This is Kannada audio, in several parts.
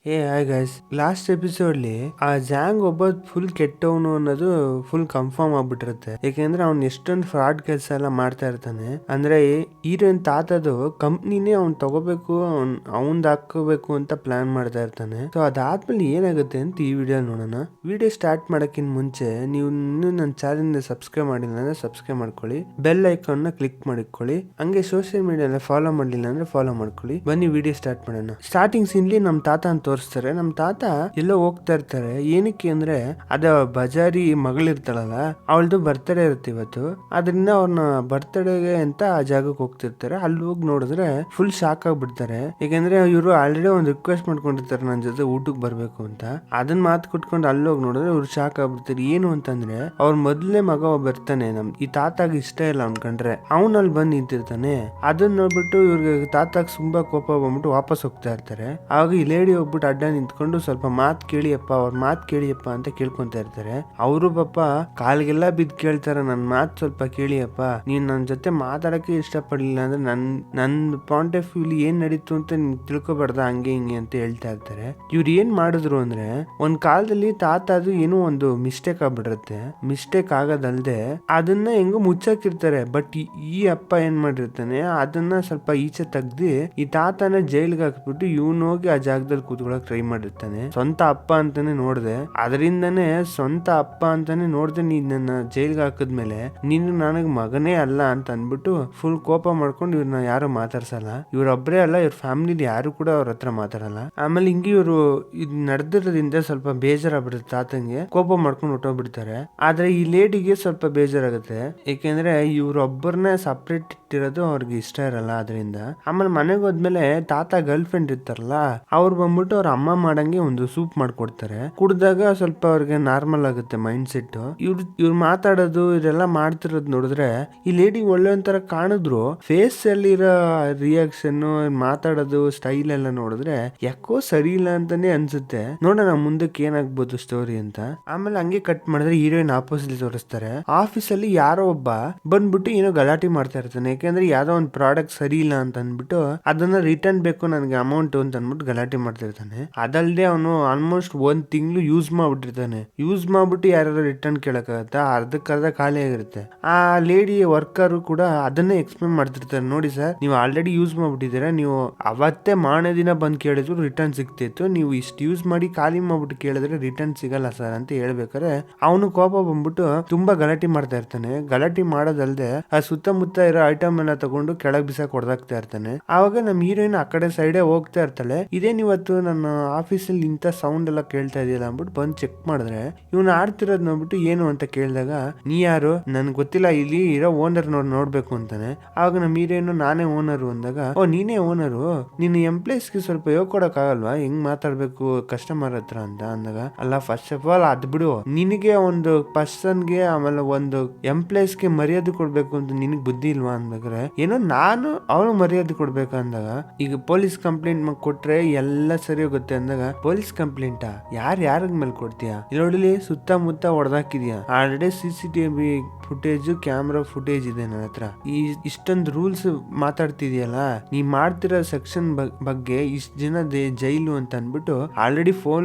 ಏ ಹಾಯ್ ಗೈಸ್, ಲಾಸ್ಟ್ ಎಪಿಸೋಡ್ಲಿ ಆ ಜಾಂಗ್ ಒಬ್ಬ ಫುಲ್ ಕೆಟ್ಟವನು ಅನ್ನೋದು ಫುಲ್ ಕನ್ಫರ್ಮ್ ಆಗ್ಬಿಟ್ಟಿರುತ್ತೆ. ಯಾಕೆಂದ್ರೆ ಅವ್ನ್ ಎಷ್ಟೊಂದು ಫ್ರಾಡ್ ಕೆಲಸ ಎಲ್ಲ ಮಾಡ್ತಾ ಇರ್ತಾನೆ. ಅಂದ್ರೆ ಹೀರೋಯಿನ್ ತಾತದು ಕಂಪ್ನಿನೇ ಅವ್ನ್ ತಗೋಬೇಕು, ಅವ್ನ್ ಹಾಕೋಬೇಕು ಅಂತ ಪ್ಲಾನ್ ಮಾಡ್ತಾ ಇರ್ತಾನೆ. ಸೊ ಅದಾದ್ಮೇಲೆ ಏನಾಗುತ್ತೆ ಅಂತ ಈ ವಿಡಿಯೋ ನೋಡೋಣ. ವಿಡಿಯೋ ಸ್ಟಾರ್ಟ್ ಮಾಡಕ್ಕಿಂತ ಮುಂಚೆ ನೀವು ಇನ್ನೂ ನನ್ನ ಚಾನೆಲ್ ಸಬ್ಸ್ಕ್ರೈಬ್ ಮಾಡಿಲ್ಲ ಅಂದ್ರೆ ಸಬ್ಸ್ಕ್ರೈಬ್ ಮಾಡ್ಕೊಳ್ಳಿ, ಬೆಲ್ ಐಕಾನ್ ನ ಕ್ಲಿಕ್ ಮಾಡಿಕೊಳ್ಳಿ, ಹಂಗೆ ಸೋಷಿಯಲ್ ಮೀಡಿಯಾ ಫಾಲೋ ಮಾಡ್ಲಿಲ್ಲ ಅಂದ್ರೆ ಫಾಲೋ ಮಾಡ್ಕೊಳ್ಳಿ. ಬನ್ನಿ ವಿಡಿಯೋ ಸ್ಟಾರ್ಟ್ ಮಾಡೋಣ. ಸ್ಟಾರ್ಟಿಂಗ್ ಸೀನ್ಲಿ ನಮ್ ತಾತ ಅಂತ ತೋರಿಸ್ತಾರೆ. ನಮ್ ತಾತ ಎಲ್ಲೋ ಹೋಗ್ತಾ ಇರ್ತಾರೆ. ಏನಕ್ಕೆ ಅಂದ್ರೆ ಅದ ಬಜಾರಿ ಮಗಳಿರ್ತಾಳಲ್ಲ, ಅವಳದು ಬರ್ತ್ಡೇ ಇರುತ್ತೆ ಇವತ್ತು. ಅದರಿಂದ ಅವ್ರನ್ನ ಬರ್ತ್ಡೇಗೆ ಅಂತ ಆ ಜಾಗಕ್ಕೆ ಹೋಗ್ತಿರ್ತಾರೆ. ಅಲ್ಲಿ ಹೋಗಿ ನೋಡಿದ್ರೆ ಫುಲ್ ಶಾಕ್ ಆಗ್ಬಿಡ್ತಾರೆ. ಯಾಕಂದ್ರೆ ಇವರು ಆಲ್ರೆಡಿ ಒಂದು ರಿಕ್ವೆಸ್ಟ್ ಮಾಡ್ಕೊಂಡಿರ್ತಾರೆ ನನ್ನ ಜೊತೆ ಊಟಕ್ಕೆ ಬರ್ಬೇಕು ಅಂತ. ಅದನ್ನ ಮಾತು ಕೊಟ್ಕೊಂಡು ಅಲ್ಲಿ ಹೋಗಿ ನೋಡಿದ್ರೆ ಇವ್ರು ಶಾಕ್ ಆಗ್ಬಿಡ್ತಾರೆ. ಏನು ಅಂತಂದ್ರೆ ಅವ್ರ ಮೊದಲನೇ ಮಗ ಒಬ್ಬ ಇರ್ತಾನೆ, ಈ ತಾತಾಗ ಇಷ್ಟ ಇಲ್ಲ ಅವ್ನ್ ಕಂಡ್ರೆ. ಅವ್ನ್ ಅಲ್ಲಿ ಬಂದು ನಿಂತಿರ್ತಾನೆ. ಅದನ್ನ ನೋಡ್ಬಿಟ್ಟು ಇವ್ರಿಗೆ ತಾತಾಗ ತುಂಬಾ ಕೋಪ ಬಂದ್ಬಿಟ್ಟು ವಾಪಸ್ ಹೋಗ್ತಾ ಇರ್ತಾರೆ. ಆಗ ಈ ಲೇಡಿ ಹೋಗ್ಬಿಟ್ಟು ಅಡ್ಡ ನಿಂತ್ಕೊಂಡು ಸ್ವಲ್ಪ ಮಾತ್ ಕೇಳಿಯಪ್ಪ, ಅವ್ರ ಮಾತ್ ಕೇಳಿಯಪ್ಪ ಅಂತ ಕೇಳ್ಕೊಂತ ಇರ್ತಾರೆ. ಅವರು ಪಾಪ ಕಾಲ್ಗೆಲ್ಲ ಬಿದ್ದು ಕೇಳ್ತಾರೆ, ನನ್ ಮಾತ್ ಸ್ವಲ್ಪ ಕೇಳಿಯಪ್ಪ, ನೀನ್ ನನ್ ಜೊತೆ ಮಾತಾಡಕ್ಕೆ ಇಷ್ಟಪಡ್ಲಿಲ್ಲ ಅಂದ್ರೆ ನನ್ ಪಾಯಿಂಟ್ ಆಫ್ ವ್ಯೂ ಏನ್ ನಡೀತು ಅಂತ ನಿಮ್ಗೆ ತಿಳ್ಕೊಬಾರ್ದ, ಹಂಗೆ ಹಿಂಗೆ ಅಂತ ಹೇಳ್ತಾ ಇರ್ತಾರೆ. ಇವ್ರು ಏನ್ ಮಾಡಿದ್ರು ಅಂದ್ರೆ ಒಂದ್ ಕಾಲದಲ್ಲಿ ತಾತ ಅದು ಏನೋ ಒಂದು ಮಿಸ್ಟೇಕ್ ಆಗ್ಬಿಟ್ಟಿರುತ್ತೆ. ಮಿಸ್ಟೇಕ್ ಆಗೋದಲ್ದೆ ಅದನ್ನ ಹೆಂಗೋ ಮುಚ್ಚಾಕಿರ್ತಾರೆ. ಬಟ್ ಈ ಅಪ್ಪ ಏನ್ ಮಾಡಿರ್ತಾನೆ, ಅದನ್ನ ಸ್ವಲ್ಪ ಈಚೆ ತೆಗ್ದಿ ಈ ತಾತನ ಜೈಲ್ಗೆ ಹಾಕ್ಬಿಟ್ಟು ಇವನು ಹೋಗಿ ಆ ಜಾಗದಲ್ಲಿ ಕೂತ್ಕೊಳಕ್ ಟ್ರೈ ಮಾಡಿರ್ತಾನೆ. ಸ್ವಂತ ಅಪ್ಪ ಅಂತಾನೆ ನೋಡ್ದೆ, ಅದರಿಂದನೇ ಸ್ವಂತ ಅಪ್ಪ ಅಂತಾನೆ ನೋಡ್ದೆ ನೀನ್ ನನ್ನ ಜೈಲ್ಗೆ ಹಾಕಿದ್ಮೇಲೆ ನೀನು ನನಗ್ ಮಗನೇ ಅಲ್ಲ ಅಂತ ಅನ್ಬಿಟ್ಟು ಫುಲ್ ಕೋಪ ಮಾಡ್ಕೊಂಡು ಇವ್ರನ್ನ ಯಾರು ಮಾತಾಡ್ಸಲ್ಲ. ಇವ್ರೊಬ್ರೇ ಅಲ್ಲ, ಇವ್ರ ಫ್ಯಾಮಿಲಿ ಯಾರು ಕೂಡ ಅವ್ರ ಹತ್ರ ಮಾತಾಡಲ್ಲ. ಆಮೇಲೆ ಹಿಂಗೆ ಇವರು ಇದ್ ನಡೆದಿರೋದ್ರಿಂದ ಸ್ವಲ್ಪ ಬೇಜಾರಾಗ್ಬಿಡುತ್ತೆ. ತಾತಂಗೆ ಕೋಪ ಮಾಡ್ಕೊಂಡು ಹೊಟ್ಟೋಗ್ಬಿಡ್ತಾರೆ. ಆದ್ರೆ ಈ ಲೇಡಿಗೆ ಸ್ವಲ್ಪ ಬೇಜಾರಾಗುತ್ತೆ. ಯಾಕೆಂದ್ರೆ ಇವ್ರೊಬ್ಬರನ್ನೇ ಸಪ್ರೇಟ್ ಇಟ್ಟಿರೋದು ಅವ್ರಿಗೆ ಇಷ್ಟ ಇರಲ್ಲ. ಅದರಿಂದ ಆಮೇಲೆ ಮನೆಗೆ ಹೋದ್ಮೇಲೆ ತಾತ ಗರ್ಲ್ ಫ್ರೆಂಡ್ ಇರ್ತಾರಲ್ಲ, ಅವ್ರು ಬಂದ್ಬಿಟ್ಟು ಅವ್ರ ಅಮ್ಮ ಮಾಡಂಗೆ ಒಂದು ಸೂಪ್ ಮಾಡ್ಕೊಡ್ತಾರೆ. ಕುಡ್ದಾಗ ಸ್ವಲ್ಪ ಅವ್ರಿಗೆ ನಾರ್ಮಲ್ ಆಗುತ್ತೆ ಮೈಂಡ್ ಸೆಟ್. ಇವ್ರು ಮಾತಾಡೋದು ಇದೆಲ್ಲ ಮಾಡ್ತಿರೋದು ನೋಡಿದ್ರೆ ಈ ಲೇಡಿ ಒಳ್ಳೆ ಒಂಥರ ಕಾಣಿದ್ರು, ಫೇಸ್ ಅಲ್ಲಿ ಇರೋ ರಿಯಾಕ್ಷನ್, ಮಾತಾಡೋದು ಸ್ಟೈಲ್ ಎಲ್ಲ ನೋಡಿದ್ರೆ ಯಾಕೋ ಸರಿ ಇಲ್ಲ ಅಂತಾನೆ ಅನ್ಸುತ್ತೆ. ನೋಡೋಣ ಮುಂದಕ್ಕೆ ಏನಾಗ್ಬೋದು ಸ್ಟೋರಿ ಅಂತ. ಆಮೇಲೆ ಹಂಗೆ ಕಟ್ ಮಾಡಿದ್ರೆ ಹೀರೋಯಿನ್ ಆಪೋಸಿಟ್ ತೋರಿಸ್ತಾರೆ. ಆಫೀಸ್ ಅಲ್ಲಿ ಯಾರೋ ಒಬ್ಬ ಬಂದ್ಬಿಟ್ಟು ಏನೋ ಗಲಾಟೆ ಮಾಡ್ತಾ ಇರ್ತಾನೆ. ಯಾಕಂದ್ರೆ ಯಾವ್ದೋ ಒಂದು ಪ್ರಾಡಕ್ಟ್ ಸರಿ ಇಲ್ಲ ಅಂತ ಅಂದ್ಬಿಟ್ಟು ಅದನ್ನ ರಿಟರ್ನ್ ಬೇಕು ನನಗೆ ಅಮೌಂಟ್ ಅಂತ ಅಂದ್ಬಿಟ್ಟು ಗಲಾಟೆ ಮಾಡ್ತಿರ್ತಾನೆ. ಅದಲ್ಲದೆ ಅವನು ಆಲ್ಮೋಸ್ಟ್ 1 ತಿಂಗಳು ಯೂಸ್ ಮಾಡ್ಬಿಟ್ಟಿರ್ತಾನೆ. ಯೂಸ್ ಮಾಡ್ಬಿಟ್ಟು ಯಾರು ರಿಟರ್ನ್ ಕೇಳಕ್ಕಾಗತ್ತ, ಅರ್ಧಕ್ಕರ್ಧ ಖಾಲಿ ಆಗಿರುತ್ತೆ. ಆ ಲೇಡಿ ವರ್ಕರ್ ಕೂಡ ಅದನ್ನೇ ಎಕ್ಸ್ಪ್ಲೇನ್ ಮಾಡ್ತಿರ್ತಾರೆ, ನೋಡಿ ಸರ್ ನೀವು ಆಲ್ರೆಡಿ ಯೂಸ್ ಮಾಡ್ಬಿಟ್ಟಿದ್ದೀರಾ, ನೀವು ಅವತ್ತೇ ಮಾರನೇ ದಿನ ಬಂದು ಕೇಳಿದ್ರು ರಿಟರ್ನ್ ಸಿಗ್ತಿತ್ತು, ನೀವು ಇಷ್ಟು ಯೂಸ್ ಮಾಡಿ ಖಾಲಿ ಮಾಡ್ಬಿಟ್ಟು ಕೇಳಿದ್ರೆ ರಿಟರ್ನ್ ಸಿಗಲ್ಲ ಸರ್ ಅಂತ ಹೇಳ್ಬೇಕಾರೆ ಅವನು ಕೋಪ ಬಂದ್ಬಿಟ್ಟು ತುಂಬಾ ಗಲಾಟೆ ಮಾಡ್ತಾ ಇರ್ತಾನೆ. ಗಲಾಟೆ ಮಾಡೋದಲ್ದೆ ಆ ಸುತ್ತಮುತ್ತ ಇರೋ ಐಟಮ್ ಎಲ್ಲ ತಗೊಂಡು ಕೆಳಗ್ ಬಿಸಾಕ್ ಹೊಡೆದಾಕ್ತಾ ಇರ್ತಾನೆ. ಆವಾಗ ನಮ್ ಹೀರೋಯಿನ್ ಆ ಕಡೆ ಸೈಡೇ ಹೋಗ್ತಾ ಇರ್ತಾಳೆ. ಇದೇನ್ ಇವತ್ತು ನನ್ನ ಆಫೀಸಲ್ಲಿ ಇಂಥ ಸೌಂಡ್ ಎಲ್ಲ ಕೇಳ್ತಾ ಇದೆಯಲ್ಲ ಅಂದ್ಬಿಟ್ಟು ಬಂದು ಚೆಕ್ ಮಾಡಿದ್ರೆ ಇವ್ನು ಆಡ್ತಿರೋದ್ ನೋಡ್ಬಿಟ್ಟು ಏನು ಅಂತ ಕೇಳಿದಾಗ, ನೀ ಯಾರು, ನನ್ಗೆ ಗೊತ್ತಿಲ್ಲ, ಇಲ್ಲಿ ಇರೋ ಓನರ್ ನೋಡ್ಬೇಕು ಅಂತಾನೆ. ಆವಾಗ ನಮ್ ಹೀರೋಯಿನ್ ನಾನೇ ಓನರು ಅಂದಾಗ, ಓ ನೀನೇ ಓನರು, ನಿನ್ನ ಎಂಪ್ಲಾಯ್ಸ್ಗೆ ಸ್ವಲ್ಪ ಹೇಳ್ಕೊಡಕ್ ಆಗಲ್ವಾ ಹೆಂಗ್ ಮಾತಾಡ್ಬೇಕು ಕಸ್ಟಮರ್ ಹತ್ರ ಅಂತ ಅಂದಾಗ, ಅಲ್ಲ ಫಸ್ಟ್ ಆಫ್ ಆಲ್ ಅದ್ ಬಿಡು, ನಿನಗೆ ಒಂದು ಪರ್ಸನ್ಗೆ ಆಮೇಲೆ ಒಂದು ಎಂಪ್ಲಾಯ್ಸ್ಗೆ ಮರ್ಯಾದೆ ಕೊಡ್ಬೇಕು ಅಂತ ನಿನಗ್ ಬುದ್ಧಿ ಇಲ್ವಾ ಅಂದಾಗ್ರೆ, ಏನೋ ನಾನು ಅವಳು ಮರ್ಯಾದೆ ಕೊಡ್ಬೇಕು ಅಂದಾಗ, ಈಗ ಪೊಲೀಸ್ ಕಂಪ್ಲೇಂಟ್ ಕೊಟ್ರೆ ಎಲ್ಲ ಸರಿ ಹೋಗುತ್ತೆ ಅಂದಾಗ, ಪೊಲೀಸ್ ಕಂಪ್ಲೇಂಟಾ, ಯಾರ್ಯಾರ ಮೇಲೆ ಕೊಡ್ತೀಯಾ, ಇಲ್ಲಿ ಸುತ್ತಮುತ್ತ ಹೊಡೆದಾಕಿದ್ಯಾ, already CCTV footage, camera footage ಇದೆ ನನ್ನ ಹತ್ರ, ಇಷ್ಟೊಂದು ರೂಲ್ಸ್ ಮಾತಾಡ್ತಿದ್ಯಲ್ಲ, ನೀ ಮಾಡ್ತಿರೋ ಸೆಕ್ಷನ್ ಬಗ್ಗೆ ಇಷ್ಟ ಜನ ಜೈಲು ಅಂತ ಅನ್ಬಿಟ್ಟು ಆಲ್ರೆಡಿ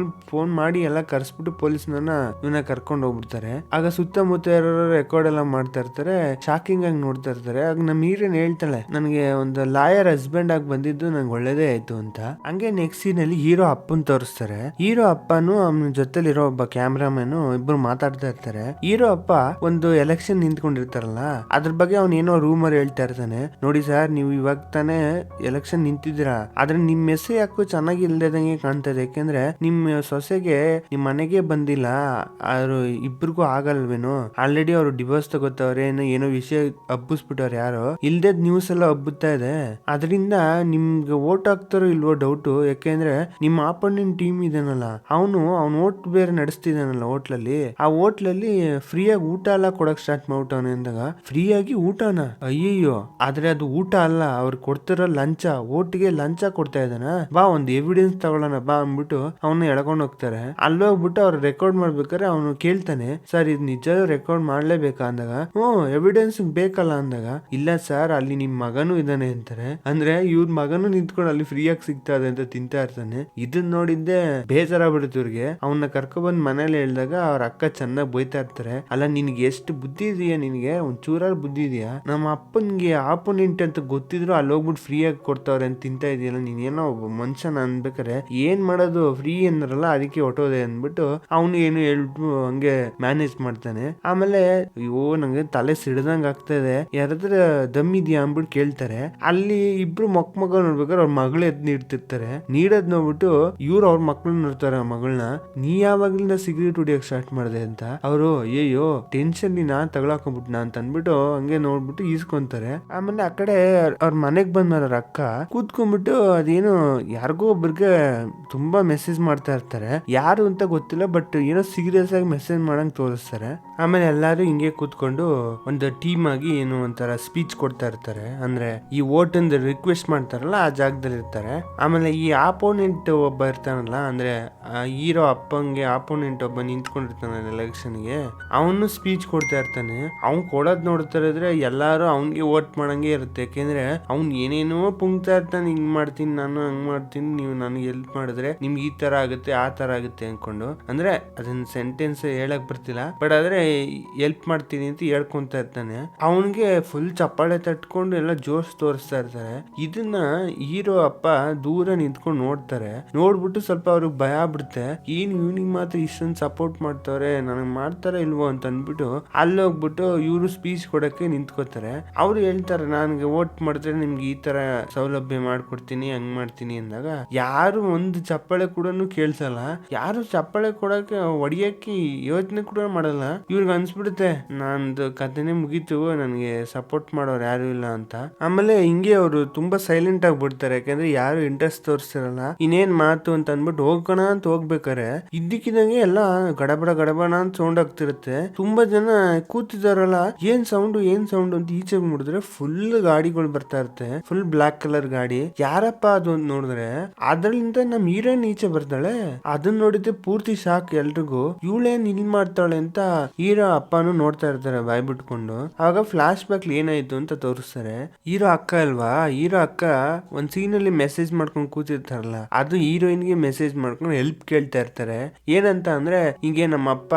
ಫೋನ್ ಮಾಡಿ ಎಲ್ಲ ಕರ್ಸ್ಬಿಟ್ಟು ಪೊಲೀಸ್ನನ್ನ ಇವನ್ನ ಕರ್ಕೊಂಡು ಹೋಗ್ಬಿಡ್ತಾರೆ. ಆಗ ಸುತ್ತಮುತ್ತ ಯಾರು ರೆಕಾರ್ಡ್ ಎಲ್ಲ ಮಾಡ್ತಾ ಇರ್ತಾರೆ, ಶಾಕಿಂಗ್ ಆಗಿ ನೋಡ್ತಾ ಇರ್ತಾರೆ. ಆಗ ನಮ್ ಹೀರೋಯಿನ್ ಹೇಳ್ತಾಳೆ, ನನಗೆ ಒಂದು ಲಾಯರ್ ಹಸ್ಬೆಂಡ್ ಆಗಿ ಬಂದಿದ್ದು ನಂಗೆ ಒಳ್ಳೇದೇ ಆಯ್ತು ಅಂತ. ಹಂಗೆ ನೆಕ್ಸ್ಟ್ ಸೀನ್ ಅಲ್ಲಿ ಹೀರೋ ಅಪ್ಪನ್ ತೋರಿಸ್ತಾರೆ. ಹೀರೋ ಅಪ್ಪನು ಅವನ ಜೊತೆಲಿರೋ ಒಬ್ಬ ಕ್ಯಾಮ್ರಾಮನ್ ಇಬ್ರು ಮಾತಾಡ್ತಾ ಇರ್ತಾರೆ. ಹೀರೋ ಅಪ್ಪ ಒಂದು ಎಲೆಕ್ಷನ್ ನಿಂತ್ಕೊಂಡಿರ್ತಾರಲ್ಲ, ಅದ್ರ ಬಗ್ಗೆ ಅವ್ನ ಏನೋ ರೂಮರ್ ಹೇಳ್ತಾ ಇರ್ತಾನೆ, ನೋಡಿ ಸರ್ ನೀವು ಇವಾಗ ತಾನೇ ಎಲೆಕ್ಷನ್ ನಿಂತಿದ್ದೀರಾ, ಆದ್ರೆ ನಿಮ್ ಮೆಸೇಜ್ ಯಾಕೋ ಚೆನ್ನಾಗಿ ಇಲ್ದಂಗೆ ಕಾಣ್ತದೆ. ಯಾಕೆಂದ್ರೆ ನಿಮ್ಮ ಸೊಸೆಗೆ ನಿಮ್ ಮನೆಗೆ ಬಂದಿಲ್ಲ, ಅವ್ರು ಇಬ್ರಿಗೂ ಆಗಲ್ವೇನೋ, ಆಲ್ರೆಡಿ ಅವ್ರು ಡಿವೋರ್ಸ್ ತಗೋತವ್ರೆ, ಏನೋ ವಿಷಯ ಹಬ್ಬಿಸ್ಬಿಟ್ಟವ್ರು, ಯಾರೋ ಇಲ್ದೇದ್ ನ್ಯೂಸ್ ಎಲ್ಲ ಹಬ್ಬುತ್ತಾ ಇದೆ. ಅದರಿಂದ ನಿಮ್ಗೆ ವೋಟ್ ಹಾಕ್ತಾರೋ ಇಲ್ವೋ ಡೌಟು. ಯಾಕೆಂದ್ರೆ ನಿಮ್ಮ ಆಪೋನೆಂಟ್ ಟೀಮ್ ಇದನ್ನಲ್ಲ, ಅವ್ನು ಓಟ್ ಬೇರೆ ನಡೆಸ್ತಿದ್ದಾನಲ್ಲ ಹೋಟ್ಲಲ್ಲಿ, ಆ ಹೋಟ್ಲಲ್ಲಿ ಫ್ರೀಯಾಗಿ ಊಟ ಎಲ್ಲ ಕೊಡಕ್ ಸ್ಟಾರ್ಟ್ ಮಾಡ್ಬಿಟ್ಟವನೆ ಅಂದಾಗ, ಫ್ರೀಯಾಗಿ ಊಟನ, ಅಯ್ಯಯ್ಯೋ, ಆದ್ರೆ ಅದು ಊಟ ಅಲ್ಲ, ಅವ್ರು ಕೊಡ್ತಿರೋ ಲಂಚ, ಓಟ್ಗೆ ಲಂಚ ಕೊಡ್ತಾ ಇದ್ದಾನ, ಬಾ ಒಂದು ಎವಿಡೆನ್ಸ್ ತಗೊಳ್ಳೋಣ ಬಾ ಅಂದ್ಬಿಟ್ಟು ಅವನ್ನ ಎಳ್ಕೊಂಡು ಹೋಗ್ತಾರೆ. ಅಲ್ಲೋಗ್ಬಿಟ್ಟು ಅವ್ರು ರೆಕಾರ್ಡ್ ಮಾಡ್ಬೇಕಾದ್ರೆ ಅವನು ಕೇಳ್ತಾನೆ, ಸರ್ ಇದು ನಿಜ ರೆಕಾರ್ಡ್ ಮಾಡ್ಲೇಬೇಕಾ ಅಂದಾಗ, ಎವಿಡೆನ್ಸ್ ಬೇಕಲ್ಲ ಅಂದಾಗ, ಇಲ್ಲ ಸರ್ ಅಲ್ಲಿ ನಿಮ್ ಮಗನೂ ಇದ್ದಾನೆ ಅಂತಾರೆ. ಅಂದ್ರೆ ಇವ್ರ ಮಗನು ನಿಂತ್ಕೊಂಡು ಅಲ್ಲಿ ಫ್ರೀಯಾಗಿ ಸಿಗ್ತಾ ಇದೆ ಅಂತ ತಿಂತಾ ಇರ್ತಾನೆ. ಇದನ್ನ ನೋಡಿದ್ದೆ ಬೇಜಾರಾಗ್ಬಿಡುತ್ತೆ ಇವ್ರಿಗೆ. ಅವನ್ನ ಕರ್ಕೊಬಂದ್ ಮನೇಲಿ ಹೇಳ್ದಾಗ ಅವ್ರ ಅಕ್ಕ ಚೆನ್ನಾಗಿ ಬೈತಾ ಇರ್ತಾರೆ. ಅಲ್ಲ ನಿನ್ಗೆ ಎಷ್ಟು ಬುದ್ಧಿ ಇದೆಯಾ, ನಿನ್ಗೆ ಒಂದ್ ಚೂರಾರು ಬುದ್ಧಿ ಇದೆಯಾ? ನಮ್ಮ ಅಪ್ಪನ್ಗೆ ಆಪೋನೆಂಟ್ ಅಂತ ಗೊತ್ತಿದ್ರು ಅಲ್ಲಿ ಹೋಗ್ಬಿಟ್ಟು ಫ್ರೀ ಆಗಿ ಕೊಡ್ತಾವ್ರೆ ಅಂತ ತಿಂತಾ ಇದೆಯಲ್ಲ, ನೀನ್ ಏನೋ ಒಬ್ಬ ಮನುಷ್ಯನ ಅನ್ಬೇಕಾರೆ ಏನ್ ಮಾಡೋದು, ಫ್ರೀ ಅಂದ್ರಲ್ಲ ಅದಕ್ಕೆ ಹೊಟ್ಟೋದೆ ಅಂದ್ಬಿಟ್ಟು ಅವನು ಏನು ಹೇಳ್ಬಿಟ್ಟು ಹಂಗೆ ಮ್ಯಾನೇಜ್ ಮಾಡ್ತಾನೆ. ಆಮೇಲೆ ಅಯ್ಯೋ ನಂಗೆ ತಲೆ ಸಿಡ್ದಂಗ್ ಆಗ್ತದೆ, ಯಾರಾದ್ರ ದಮ್ ಇದೆಯಾ ಅಂದ್ಬಿಟ್ಟು ಕೇಳ್ತಾರೆ. ಅಲ್ಲಿ ಇಬ್ರು ಮಗ ನೋಡ್ಬೇಕಾದ್ರೆ ಅವ್ರ ಮಗಳು ಎದ್ ನೀಡ್ತಿರ್ತಾರೆ. ನೀಡದ್ ನೋಡ್ಬಿಟ್ಟು ಇವ್ರು ಅವ್ರ ಮಕ್ಳನ್ನ ನೋಡ್ತಾರೆ, ಆ ಮಗಳನ್ನ. ನೀ ಯಾವಾಗ್ಲಿಂದ ಸಿಗರೇಟ್ ಹೊಡಿಯಕ್ ಸ್ಟಾರ್ಟ್ ಮಾಡಿದೆ ಅಂತ ಅವರು ಅಯ್ಯೋ ಟೆನ್ಷನ್ ನಾ ತಗೊಳಕೊಂಡ್ಬಿಟ್ನಾ ಅಂತ ಅನ್ಬಿಟ್ಟು ಹಂಗೆ ನೋಡ್ಬಿಟ್ಟು ಈಸ್ಕೊಂತಾರೆ. ಆಮೇಲೆ ಆ ಕಡೆ ಅವ್ರ ಮನೆಗ್ ಬಂದ್ಮೇಲೆ ಅವ್ರ ಅಕ್ಕ ಕೂತ್ಕೊಂಡ್ಬಿಟ್ಟು ಅದೇನು ಯಾರಿಗೋ ಒಬ್ರಿಗೆ ತುಂಬಾ ಮೆಸೇಜ್ ಮಾಡ್ತಾ ಇರ್ತಾರೆ. ಯಾರು ಅಂತ ಗೊತ್ತಿಲ್ಲ, ಬಟ್ ಏನೋ ಸೀರಿಯಸ್ ಆಗಿ ಮೆಸೇಜ್ ಮಾಡಂಗ್ ತೋರಿಸ್ತಾರೆ. ಆಮೇಲೆ ಎಲ್ಲಾರು ಹಿಂಗೆ ಕೂತ್ಕೊಂಡು ಒಂದು ಟೀಮ್ ಆಗಿ ಏನು ಒಂಥರ ಸ್ಪೀಚ್ ಕೊಡ್ತಾ ಇರ್ತಾರೆ. ಅಂದ್ರೆ ಈ ವೋಟ್ ಅಂದ್ ರಿಕ್ವೆಸ್ಟ್ ಮಾಡ್ತಾರಲ್ಲ ಆ ಜಾಗದಲ್ಲಿ ಇರ್ತಾರೆ. ಆಮೇಲೆ ಈ ಆಪೋನೆಂಟ್ ಒಬ್ಬ ಇರ್ತಾನಲ್ಲ, ಅಂದ್ರೆ ಹೀರೋ ಅಪ್ಪಂಗೆ ಆಪೋನೆಂಟ್ ಒಬ್ಬ ನಿಂತ್ಕೊಂಡಿರ್ತಾನೆ ಎಲೆಕ್ಷನ್ಗೆ, ಅವನು ಸ್ಪೀಚ್ ಕೊಡ್ತಾ ಇರ್ತಾನೆ. ಅವ್ನ್ ಕೊಡೋದ್ ನೋಡ್ತಾ ಇದ್ರೆ ಎಲ್ಲಾರು ಅವ್ನ್ಗೆ ವೋಟ್ ಮಾಡಂಗೆ ಇರುತ್ತೆ. ಯಾಕೆಂದ್ರೆ ಅವ್ನ್ ಏನೇನೋ ಪುಂಕ್ತಾ ಇರ್ತಾನೆ, ಹಿಂಗ್ ಮಾಡ್ತೀನಿ ನಾನು, ಹಂಗ್ ಮಾಡ್ತೀನಿ, ನೀವು ನನಗೆ ಹೆಲ್ಪ್ ಮಾಡಿದ್ರೆ ನಿಮ್ಗೆ ಈ ತರ ಆಗುತ್ತೆ ಆ ತರ ಆಗುತ್ತೆ ಅನ್ಕೊಂಡು. ಅಂದ್ರೆ ಅದನ್ನ ಸೆಂಟೆನ್ಸ್ ಹೇಳಕ್ ಬರ್ತಿಲ್ಲ, ಬಟ್ ಆದ್ರೆ ಹೆಲ್ಪ್ ಮಾಡ್ತೀನಿ ಅಂತ ಹೇಳ್ಕೊಂತ ಇರ್ತಾನೆ. ಅವನ್ಗೆ ಫುಲ್ ಚಪ್ಪಾಳೆ ತಟ್ಕೊಂಡು ಎಲ್ಲ ಜೋಶ್ ತೋರಿಸ್ತಾ ಇರ್ತಾರೆ. ಇದನ್ನ ಹೀರೋ ಅಪ್ಪ ದೂರ ನಿಂತ್ಕೊಂಡು ನೋಡ್ತಾರೆ. ನೋಡ್ಬಿಟ್ಟು ಸ್ವಲ್ಪ ಅವ್ರಿಗೆ ಭಯ ಆಗ್ಬಿಡುತ್ತೆ, ಏನ್ ಇವ್ನಿಗೆ ಮಾತ್ರ ಇಷ್ಟೊಂದು ಸಪೋರ್ಟ್ ಮಾಡ್ತಾರೆ, ನನಗ್ ಮಾಡ್ತಾರ ಇಲ್ವೋ ಅಂತ ಅಂದ್ಬಿಟ್ಟು ಅಲ್ಲೋಗ್ಬಿಟ್ಟು ಇವ್ರು ಸ್ಪೀಚ್ ಕೊಡಕ್ಕೆ ನಿಂತ್ಕೋತಾರೆ. ಅವ್ರು ಹೇಳ್ತಾರೆ, ನನ್ಗೆ ವೋಟ್ ಮಾಡಿದ್ರೆ ನಿಮ್ಗೆ ಈ ತರ ಸೌಲಭ್ಯ ಮಾಡ್ಕೊಡ್ತೀನಿ, ಹಂಗ್ ಮಾಡ್ತೀನಿ ಅಂದಾಗ ಯಾರು ಒಂದು ಚಪ್ಪಾಳೆ ಕೂಡ ಕೇಳ್ಸಲ್ಲ. ಯಾರು ಚಪ್ಪಾಳೆ ಕೊಡಕ್ಕೆ ಹೊಡಿಯಕ್ಕೆ ಯೋಚನೆ ಕೂಡ ಮಾಡಲ್ಲ. ಇವ್ರಿಗೆ ಅನ್ಸ್ಬಿಡುತ್ತೆ ನಂದು ಕಥೆನೆ ಮುಗೀತು, ನನ್ಗೆ ಸಪೋರ್ಟ್ ಮಾಡೋರು ಯಾರು ಇಲ್ಲ ಅಂತ. ಆಮೇಲೆ ಹಿಂಗೆ ಅವರು ತುಂಬಾ ಸೈಲೆಂಟ್ ಆಗಿ ಬಿಡ್ತಾರೆ. ಯಾಕಂದ್ರೆ ಯಾರು ಇಂಟ್ರೆಸ್ಟ್ ತೋರಿಸ್ತಿರಲ್ಲ. ಇನ್ನೇನ್ ಮಾತು ಅಂತ ಅನ್ಬಿಟ್ಟು ಹೋಗೋಣ ಅಂತ ಹೋಗ್ಬೇಕಾರೆ ಇದ್ದಕ್ಕಿದಂಗೆ ಎಲ್ಲ ಗಡಬಡ ಅಂತ ಸೌಂಡ್ ಆಗ್ತಿರುತ್ತೆ. ತುಂಬಾ ಜನ ಕೂತಿದಾರಲ್ಲ, ಏನ್ ಸೌಂಡ್ ಅಂತ ಈಚೆ ನೋಡಿದ್ರೆ ಫುಲ್ ಗಾಡಿಗಳು ಬರ್ತಾ ಇರುತ್ತೆ. ಫುಲ್ ಬ್ಲಾಕ್ ಕಲರ್ ಗಾಡಿ. ಯಾರಪ್ಪ ಅದು ಅಂತ ನೋಡಿದ್ರೆ ಅದ್ರಲ್ಲಿಂದ ನಮ್ ಹೀರೋಯಿನ್ ಈಚೆ ಬರ್ತಾಳೆ. ಅದನ್ನ ನೋಡಿದ್ರೆ ಪೂರ್ತಿ ಶಾಕ್ ಎಲ್ರಿಗೂ. ಇವಳೇನ್ ಇಲ್ಲಿ ಮಾಡ್ತಾಳೆ ಅಂತ ಹೀರೋ ಅಪ್ಪನು ನೋಡ್ತಾ ಇರ್ತಾರೆ ಬಾಯ್ ಬಿಟ್ಕೊಂಡು. ಆವಾಗ ಫ್ಲಾಶ್ ಬ್ಯಾಕ್ ಏನಾಯ್ತು ಅಂತ ತೋರಿಸ್ತಾರೆ. ಹೀರೋ ಅಕ್ಕ ಅಲ್ವಾ, ಹೀರೋ ಅಕ್ಕ ಒಂದ್ ಸೀನ್ ಅಲ್ಲಿ ಮೆಸೇಜ್ ಮಾಡ್ಕೊಂಡು ಕೂತಿರ್ತಾರಲ್ಲ, ಅದು ಹೀರೋಯಿನ್ಗೆ ಮೆಸೇಜ್ ಮಾಡ್ಕೊಂಡು ಹೆಲ್ಪ್ ಕೇಳ್ತಾ ಇರ್ತಾರೆ. ಏನಂತ ಅಂದ್ರೆ ಹಿಂಗೆ ನಮ್ಮ ಅಪ್ಪ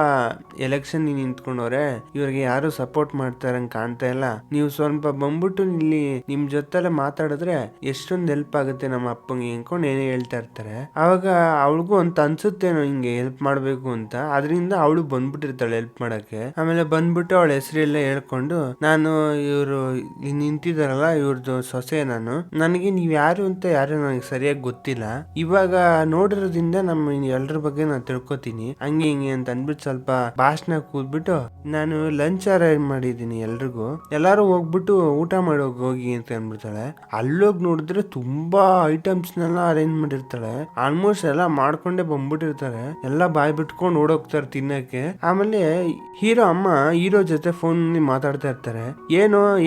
ಎಲೆಕ್ಷನ್ ನಿಂತ್ಕೊಂಡವ್ರೆ, ಇವ್ರಿಗೆ ಯಾರು ಸಪೋರ್ಟ್ ಮಾಡ್ತಾರಂಗ್ ಕಾಣ್ತಾ ಇಲ್ಲ, ನೀವು ಸ್ವಲ್ಪ ಬಂದ್ಬಿಟ್ಟು ಇಲ್ಲಿ ನಿಮ್ ಜೊತೆಲೆ ಮಾತಾಡಿದ್ರೆ ಎಷ್ಟೊಂದು ಹೆಲ್ಪ್ ಆಗುತ್ತೆ ನಮ್ಮ ಅಪ್ಪಂಗೆ ಅನ್ಕೊಂಡು ಏನೇ ಹೇಳ್ತಾ ಇರ್ತಾರೆ. ಅವಾಗ ಅವಳಿಗೂ ಅಂತ ಅನ್ಸುತ್ತೇನೋ ಹಿಂಗೆ ಹೆಲ್ಪ್ ಮಾಡ್ಬೇಕು ಅಂತ, ಅದರಿಂದ ಅವಳು ಬಂದ್ಬಿಟ್ಟಿರ್ತಾಳೆ ಹೆಲ್ಪ್ ಮಾಡಕ್ಕೆ. ಆಮೇಲೆ ಬಂದ್ಬಿಟ್ಟು ಅವಳ ಹೆಸರೆಲ್ಲ ಹೇಳ್ಕೊಂಡು, ನಾನು ಇವ್ರು ನಿಂತಿದಾರಲ್ಲ ಇವ್ರದ್ದು ಸೊಸೆ, ನನಗೆ ನೀವ್ ಯಾರು ಅಂತ ನನಗೆ ಸರಿಯಾಗಿ ಗೊತ್ತಿಲ್ಲ, ಇವಾಗ ನೋಡಿರೋದ್ರಿಂದ ನಮ್ಮ ಎಲ್ರ ಬಗ್ಗೆ ನಾನು ತಿಳ್ಕೊತೀನಿ, ಹಂಗೆ ಹಿಂಗೆ ಅಂತ ಅನ್ಬಿಟ್ಟು ಸ್ವಲ್ಪ ಭಾಷಣ ಕೂದ್ಬಿಟ್ಟು ನಾನು ಲಂಚ್ ಅರೇಂಜ್ ಮಾಡಿದೀನಿ ಎಲ್ರಿಗೂ, ಎಲ್ಲಾರು ಹೋಗ್ಬಿಟ್ಟು ಊಟ ಮಾಡೋಗಿ ಹೋಗಿ ಅಂತ ಅನ್ಬಿಡ್ತಾಳೆ. ಅಲ್ಲೋಗಿ ನೋಡಿದ್ರೆ ತುಂಬಾ ಐಟಮ್ಸ್ ನೆಲ್ಲ ಅರೇಂಜ್ ಮಾಡಿರ್ತಾಳೆ. ಆಲ್ಮೋಸ್ಟ್ ಎಲ್ಲ ಮಾಡ್ಕೊಂಡೆ ಬಂದ್ಬಿಟ್ಟಿರ್ತಾರೆ. ಎಲ್ಲ ಬಾಯ್ ಬಿಟ್ಕೊಂಡು ಓಡೋಗ್ತಾರೆ ತಿನ್ನಕ್ಕೆ. ಆಮೇಲೆ ಹೀರೋ ಅಮ್ಮ ಹೀರೋ ಜೊತೆ ಫೋನ್ ಮಾತಾಡ್ತಾ ಇರ್ತಾರೆ.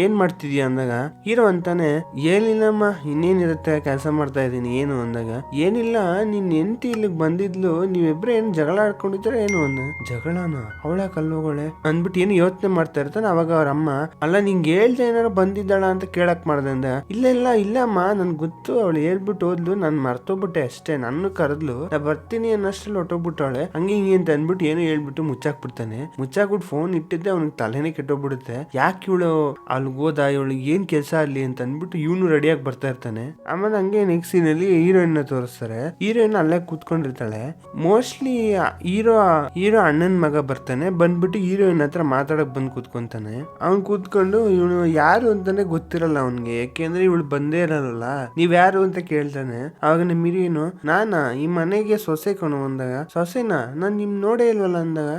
ಏನ್ ಮಾಡ್ತಿದ್ಯಾ ಅಂದಾಗ ಹೀರೋ ಅಂತಾನೆ, ಏನಿಲ್ಲಮ್ಮ ಇನ್ನೇನಿರುತ್ತೆ ಕೆಲಸ ಮಾಡ್ತಾ ಇದೀನಿ ಏನು ಅಂದಾಗ, ಏನಿಲ್ಲ ನಿನ್ ಹೆಂಡತಿ ಇಲ್ಲಿಗೆ ಬಂದಿದ್ಲು, ನೀವಿಬ್ರು ಏನ್ ಜಗಳ ಆಡ್ಕೊಂಡಿದ್ರೆ ಏನು ಅಂದ. ಜಗಳನ ಅವಳ ಕಲ್ಲೋಗಳೆ ಅಂದ್ಬಿಟ್ಟು ಏನು ಯೋಚನೆ ಮಾಡ್ತಾ ಇರ್ತಾನೆ. ಅವಾಗ ಅವ್ರ ಅಮ್ಮ, ಅಲ್ಲ ನಿಂಗೆ ಹೇಳ್ದೆ ಏನಾರು ಬಂದಿದ್ದಾಳ ಅಂತ ಕೇಳಕ್ ಮಾಡ್ದಂದ. ಇಲ್ಲಮ್ಮ ನನ್ ಗೊತ್ತು, ಅವಳು ಹೇಳ್ಬಿಟ್ಟು ಹೋದ್ಲು, ನಾನ್ ಮರ್ತೋಗ್ಬಿಟ್ಟೆ ಅಷ್ಟೇ, ನನ್ನ ಕರೆದ್ಲು ನಾ ಬರ್ತೀನಿ ಅನ್ನಷ್ಟಲ್ಲಿ ಹೊಟ್ಟೋಗ್ಬಿಟ್ಟವಳೆ, ಹಂಗೆ ಹಿಂಗೆ ಅಂತ ಅನ್ಬಿಟ್ಟು ಏನೋ ಹೇಳ್ಬಿಟ್ಟು ಮುಚ್ಚಾಕ್ಬಿಡ್ತಾನೆ. ಮುಚ್ಚಾಕ್ಬಿಟ್ಟು ಫೋನ್ ಇಟ್ಟಿದ್ದೆ ಅವ್ನಿಗೆ ತಲೆನೇ ಕೆಟ್ಟೋಗ್ಬಿಡುತ್ತೆ. ಯಾಕೆ ಇವಳು ಅಲ್ಲಿ ಹೋದ, ಇವಳು ಏನ್ ಕೆಲಸ ಅಲ್ಲಿ ಅಂತ ಅನ್ಬಿಟ್ಟು ಇವನು ರೆಡಿಯಾಗಿ ಬರ್ತಾ ಇರ್ತಾನೆ. ಆಮೇಲೆ ಹಂಗೆ ನೆಕ್ಸ್ಟ್ ಸೀನ್ ಅಲ್ಲಿ ಹೀರೋಯಿನ್ ತೋರಿಸ್ತಾರೆ. ಹೀರೋಯಿನ್ ಅಲ್ಲೇ ಕೂತ್ಕೊಂಡಿರ್ತಾಳೆ. ಮೋಸ್ಟ್ಲಿ ಹೀರೋ ಅಣ್ಣನ್ ಮಗ ಬರ್ತಾನೆ. ಬಂದ್ಬಿಟ್ಟು ಹೀರೋಯಿನ್ ಹತ್ರ ಮಾತಾಡಕ್ ಬಂದ್ ಕೂತ್ಕೊಂತಾನೆ. ಅವ್ನ್ ಕೂತ್ಕೊಂಡು ಇವನು ಯಾರು ಅಂತಾನೆ ಗೊತ್ತಿರಲ್ಲ ಅವನ್ಗೆ, ಯಾಕೆಂದ್ರೆ ಇವಳು ಬಂದೇ ಇರಲ್ಲ. ನೀವ್ ಯಾರು ಅಂತ ಕೇಳ್ತಾನೆ. ಅವಾಗ ನಮ್ಮ ಹೀರೋಯಿನು, ನಾನಾ ಈ ಮನೆಗೆ ಸೊಸೆ ಕಣು ಅಂದಾಗ, ಸೊಸೆನಾ ನಾನ್ ನಿಮ್ ನೋಡೇ ಇಲ್ವಲ್ಲ ಅಂದಾಗ,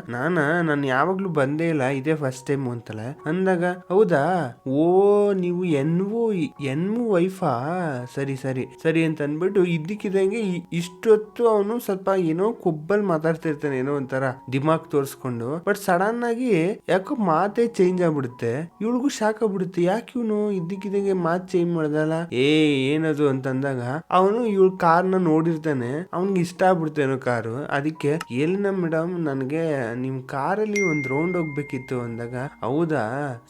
ನಾನು ಯಾವಾಗ್ಲೂ ಬಂದೇ ಇಲ್ಲ, ಇದೇ ಫಸ್ಟ್ ಟೈಮ್ ಅಂತಳೆ. ಅಂದಾಗ ಹೌದಾ, ಓ ನೀವು ಎನ್ವು ವೈಫಾ, ಸರಿ ಅಂತ ಅನ್ಬಿಟ್ಟು ಇದ್ದಕ್ಕಿದಂಗೆ ಇಷ್ಟೊತ್ತು ಅವನು ಸ್ವಲ್ಪ ಏನೋ ಕೊಬ್ಬಲ್ ಮಾತಾಡ್ತಿರ್ತಾನೆ, ಏನೋ ಒಂಥರ ದಿಮಾಗ್ ತೋರ್ಸ್ಕೊಂಡು. ಬಟ್ ಸಡನ್ ಆಗಿ ಯಾಕೋ ಮಾತೇ ಚೇಂಜ್ ಆಗ್ಬಿಡುತ್ತೆ. ಇವಳಿಗೂ ಶಾಕ್ ಆಗ್ಬಿಡುತ್ತೆ, ಯಾಕೆ ಇವನು ಇದ್ದಕ್ಕಿದಂಗೆ ಮಾತ್ ಚೇಂಜ್ ಮಾಡ್ದಲ್ಲ, ಏನದು ಅಂತ ಅಂದಾಗ ಅವನು ಇವಳ ಕಾರ್ನ ನೋಡಿರ್ತಾನೆ. ಅವನ್ಗೆ ಇಷ್ಟ ಆಗ್ಬಿಡ್ತೇನೋ ಕಾರು. ಅದಕ್ಕೆ ಎಲ್ಲಿನ ಮೇಡಮ್, ನನ್ಗೆ ನಿಮ್ ಕಾರಲ್ಲಿ ಒಂದ್ ರೌಂಡ್ ಹೋಗ್ಬೇಕಿತ್ತು ಅಂದಾಗ, ಹೌದಾ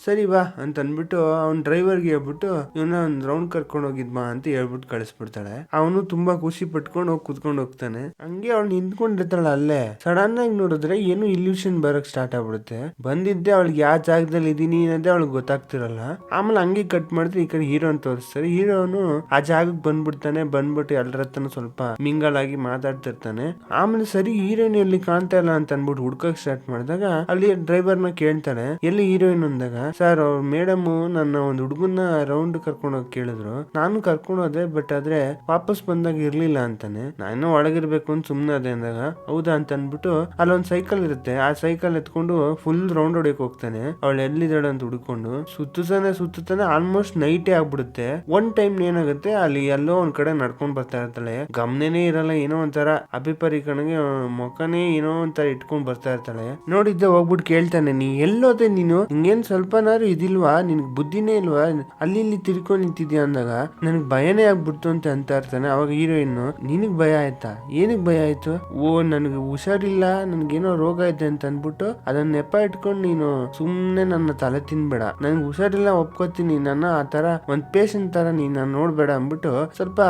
ಸರಿ ಬಾ ಅಂತ ಅನ್ಬಿಟ್ಟು ಅಂದ್ಬಿಟ್ಟು ಅವ್ನ್ ಡ್ರೈವರ್ಗೆ ಹೇಳ್ಬಿಟ್ಟು ಇವನ್ನ ಒಂದ್ ರೌಂಡ್ ಕರ್ಕೊಂಡು ಹೋಗಿದ್ಮಾ ಅಂತ ಹೇಳ್ಬಿಟ್ಟು ಕಳಿಸ್ಬಿಡ್ತಾಳೆ. ಅವನು ತುಂಬಾ ಖುಷಿ ಪಟ್ಕೊಂಡು ಹೋಗಿ ಕುತ್ಕೊಂಡು ಹೋಗ್ತಾನೆ. ಹಂಗೆ ಅವ್ಳು ನಿಂತ್ಕೊಂಡಿರ್ತಾಳ ಅಲ್ಲೇ. ಸಡನ್ ಆಗಿ ನೋಡಿದ್ರೆ ಏನು ಇಲ್ಯೂಷನ್ ಬರಕ್ ಸ್ಟಾರ್ಟ್ ಆಗ್ಬಿಡುತ್ತೆ. ಬಂದಿದ್ದೆ ಅವಳಿಗೆ ಯಾವ ಜಾಗದಲ್ಲಿ ಇದೀನಿ ಅನ್ನೋದೇ ಅವಳಿಗೆ ಗೊತ್ತಾಗ್ತಿರಲ್ಲ. ಆಮೇಲೆ ಹಂಗೆ ಕಟ್ ಮಾಡಿದ್ರೆ ಈ ಕಡೆ ಹೀರೋನ್ ತೋರಿಸ್ತಾರೆ. ಹೀರೋನು ಆ ಜಾಗಕ್ಕೆ ಬಂದ್ಬಿಡ್ತಾನೆ. ಬಂದ್ಬಿಟ್ಟು ಎಲ್ಲರ ಹತ್ರನು ಸ್ವಲ್ಪ ಮಿಂಗಲ್ ಆಗಿ ಮಾತಾಡ್ತಿರ್ತಾನೆ. ಆಮೇಲೆ ಸರಿ ಹೀರೋಯಿನ್ ಎಲ್ಲಿ ಕಾಣ್ತಾ ಇಲ್ಲ ಅಂತ ಅನ್ಬಿಟ್ಟು ಹುಡ್ಕಕ್ ಸ್ಟಾರ್ಟ್ ಮಾಡಿದಾಗ ಅಲ್ಲಿ ಡ್ರೈವರ್ನ ಕೇಳ್ತಾನೆ ಎಲ್ಲಿ ಹೀರೋಯಿನ್ ಅಂದಾಗ, ಸರ್ ಅವ್ರ ಮೇಡಮ್ ನನ್ನ ಒಂದು ಹುಡುಗನ್ನ ರೌಂಡ್ ಕರ್ಕೊಂಡು ಹೋಗಿ ಕೇಳಿದ್ರು, ನಾನು ಕರ್ಕೊಂಡು ಹೋದೆ, ಬಟ್ ಆದ್ರೆ ವಾಪಸ್ ಬಂದಾಗ ಇರ್ಲಿಲ್ಲ ಅಂತಾನೆ. ನಾನು ಒಳಗಿರ್ಬೇಕು ಅಂತ ಸುಮ್ನೆ ಅದೇ ಅಂದಾಗ ಹೌದಾ ಅಂತ ಅನ್ಬಿಟ್ಟು ಅಲ್ಲೊಂದ್ ಸೈಕಲ್ ಇರುತ್ತೆ. ಆ ಸೈಕಲ್ ಎತ್ಕೊಂಡು ಫುಲ್ ರೌಂಡ್ ಹೊಡಿಯಕ್ ಹೋಗ್ತಾನೆ. ಅವಳು ಎಲ್ಲಿದ್ದಾಳೆ ಅಂತ ಹುಡ್ಕೊಂಡು ಸುತ್ತಾನೆ ಆಲ್ಮೋಸ್ಟ್ ನೈಟೇ ಆಗ್ಬಿಡುತ್ತೆ. ಒನ್ ಟೈಮ್ ಏನಾಗುತ್ತೆ, ಅಲ್ಲಿ ಎಲ್ಲೋ ಒಂದ್ ಕಡೆ ನಡ್ಕೊಂಡ್ ಬರ್ತಾ ಇರ್ತಾಳೆ. ಗಮನನೇ ಇರಲ್ಲ, ಏನೋ ಒಂಥರ ಅಭಿಪರಿಕಣಿಗೆ ಮುಖನೇ ಏನೋ ಒಂಥರ ಇಟ್ಕೊಂಡ್ ಬರ್ತಾ ಇರ್ತಾಳೆ. ನೋಡಿದ್ದೆ ಹೋಗ್ಬಿಟ್ಟು ಕೇಳ್ತಾನೆ, ನೀ ಎಲ್ಲೋದೆ ನೀನು, ನಿಂಗೇನ್ ಸ್ವಲ್ಪನಾರು ಇದಿಲ್ವಾ, ನಿನ್ಗ್ ಬುದ್ಧಿನೇ ಇಲ್ವಾ, ಅಲ್ಲಿ ಇಲ್ಲಿ ತಿರ್ಕೊಂಡ್ ನಿಂತಿದ್ಯಾ ಅಂದಾಗ ನನ್ಗ್ ಭಯನೇ ಆಗ್ಬಿಡ್ತು ಅಂತ ಇರ್ತಾನೆ. ಅವಾಗ ಹೀರೋಯಿನ್, ನಿನಗ್ ಭಯ ಆಯ್ತಾ, ಏನಕ್ ಭಯ ಆಯ್ತು, ಓ ನನ್ಗೆ ಹುಷಾರಿಲ್ಲ, ನನ್ಗೇನೋ ರೋಗ ಇದೆ ಅಂತ ಅನ್ಬಿಟ್ಟು ಅದನ್ನ ನೆಪ ಇಟ್ಕೊಂಡು ನೀನು ಸುಮ್ನೆ ನನ್ನ ತಲೆ ತಿನ್ಬೇಡ, ನನ್ಗೆ ಹುಷಾರಿಲ್ಲ ಒಪ್ಕೋತೀನಿ, ನನ್ನ ಆ ತರ ಒಂದ್ ಪೇಷಂಟ್ ತರ ನೀನ್ ನಾನು ನೋಡ್ಬೇಡ ಅಂದ್ಬಿಟ್ಟು ಸ್ವಲ್ಪ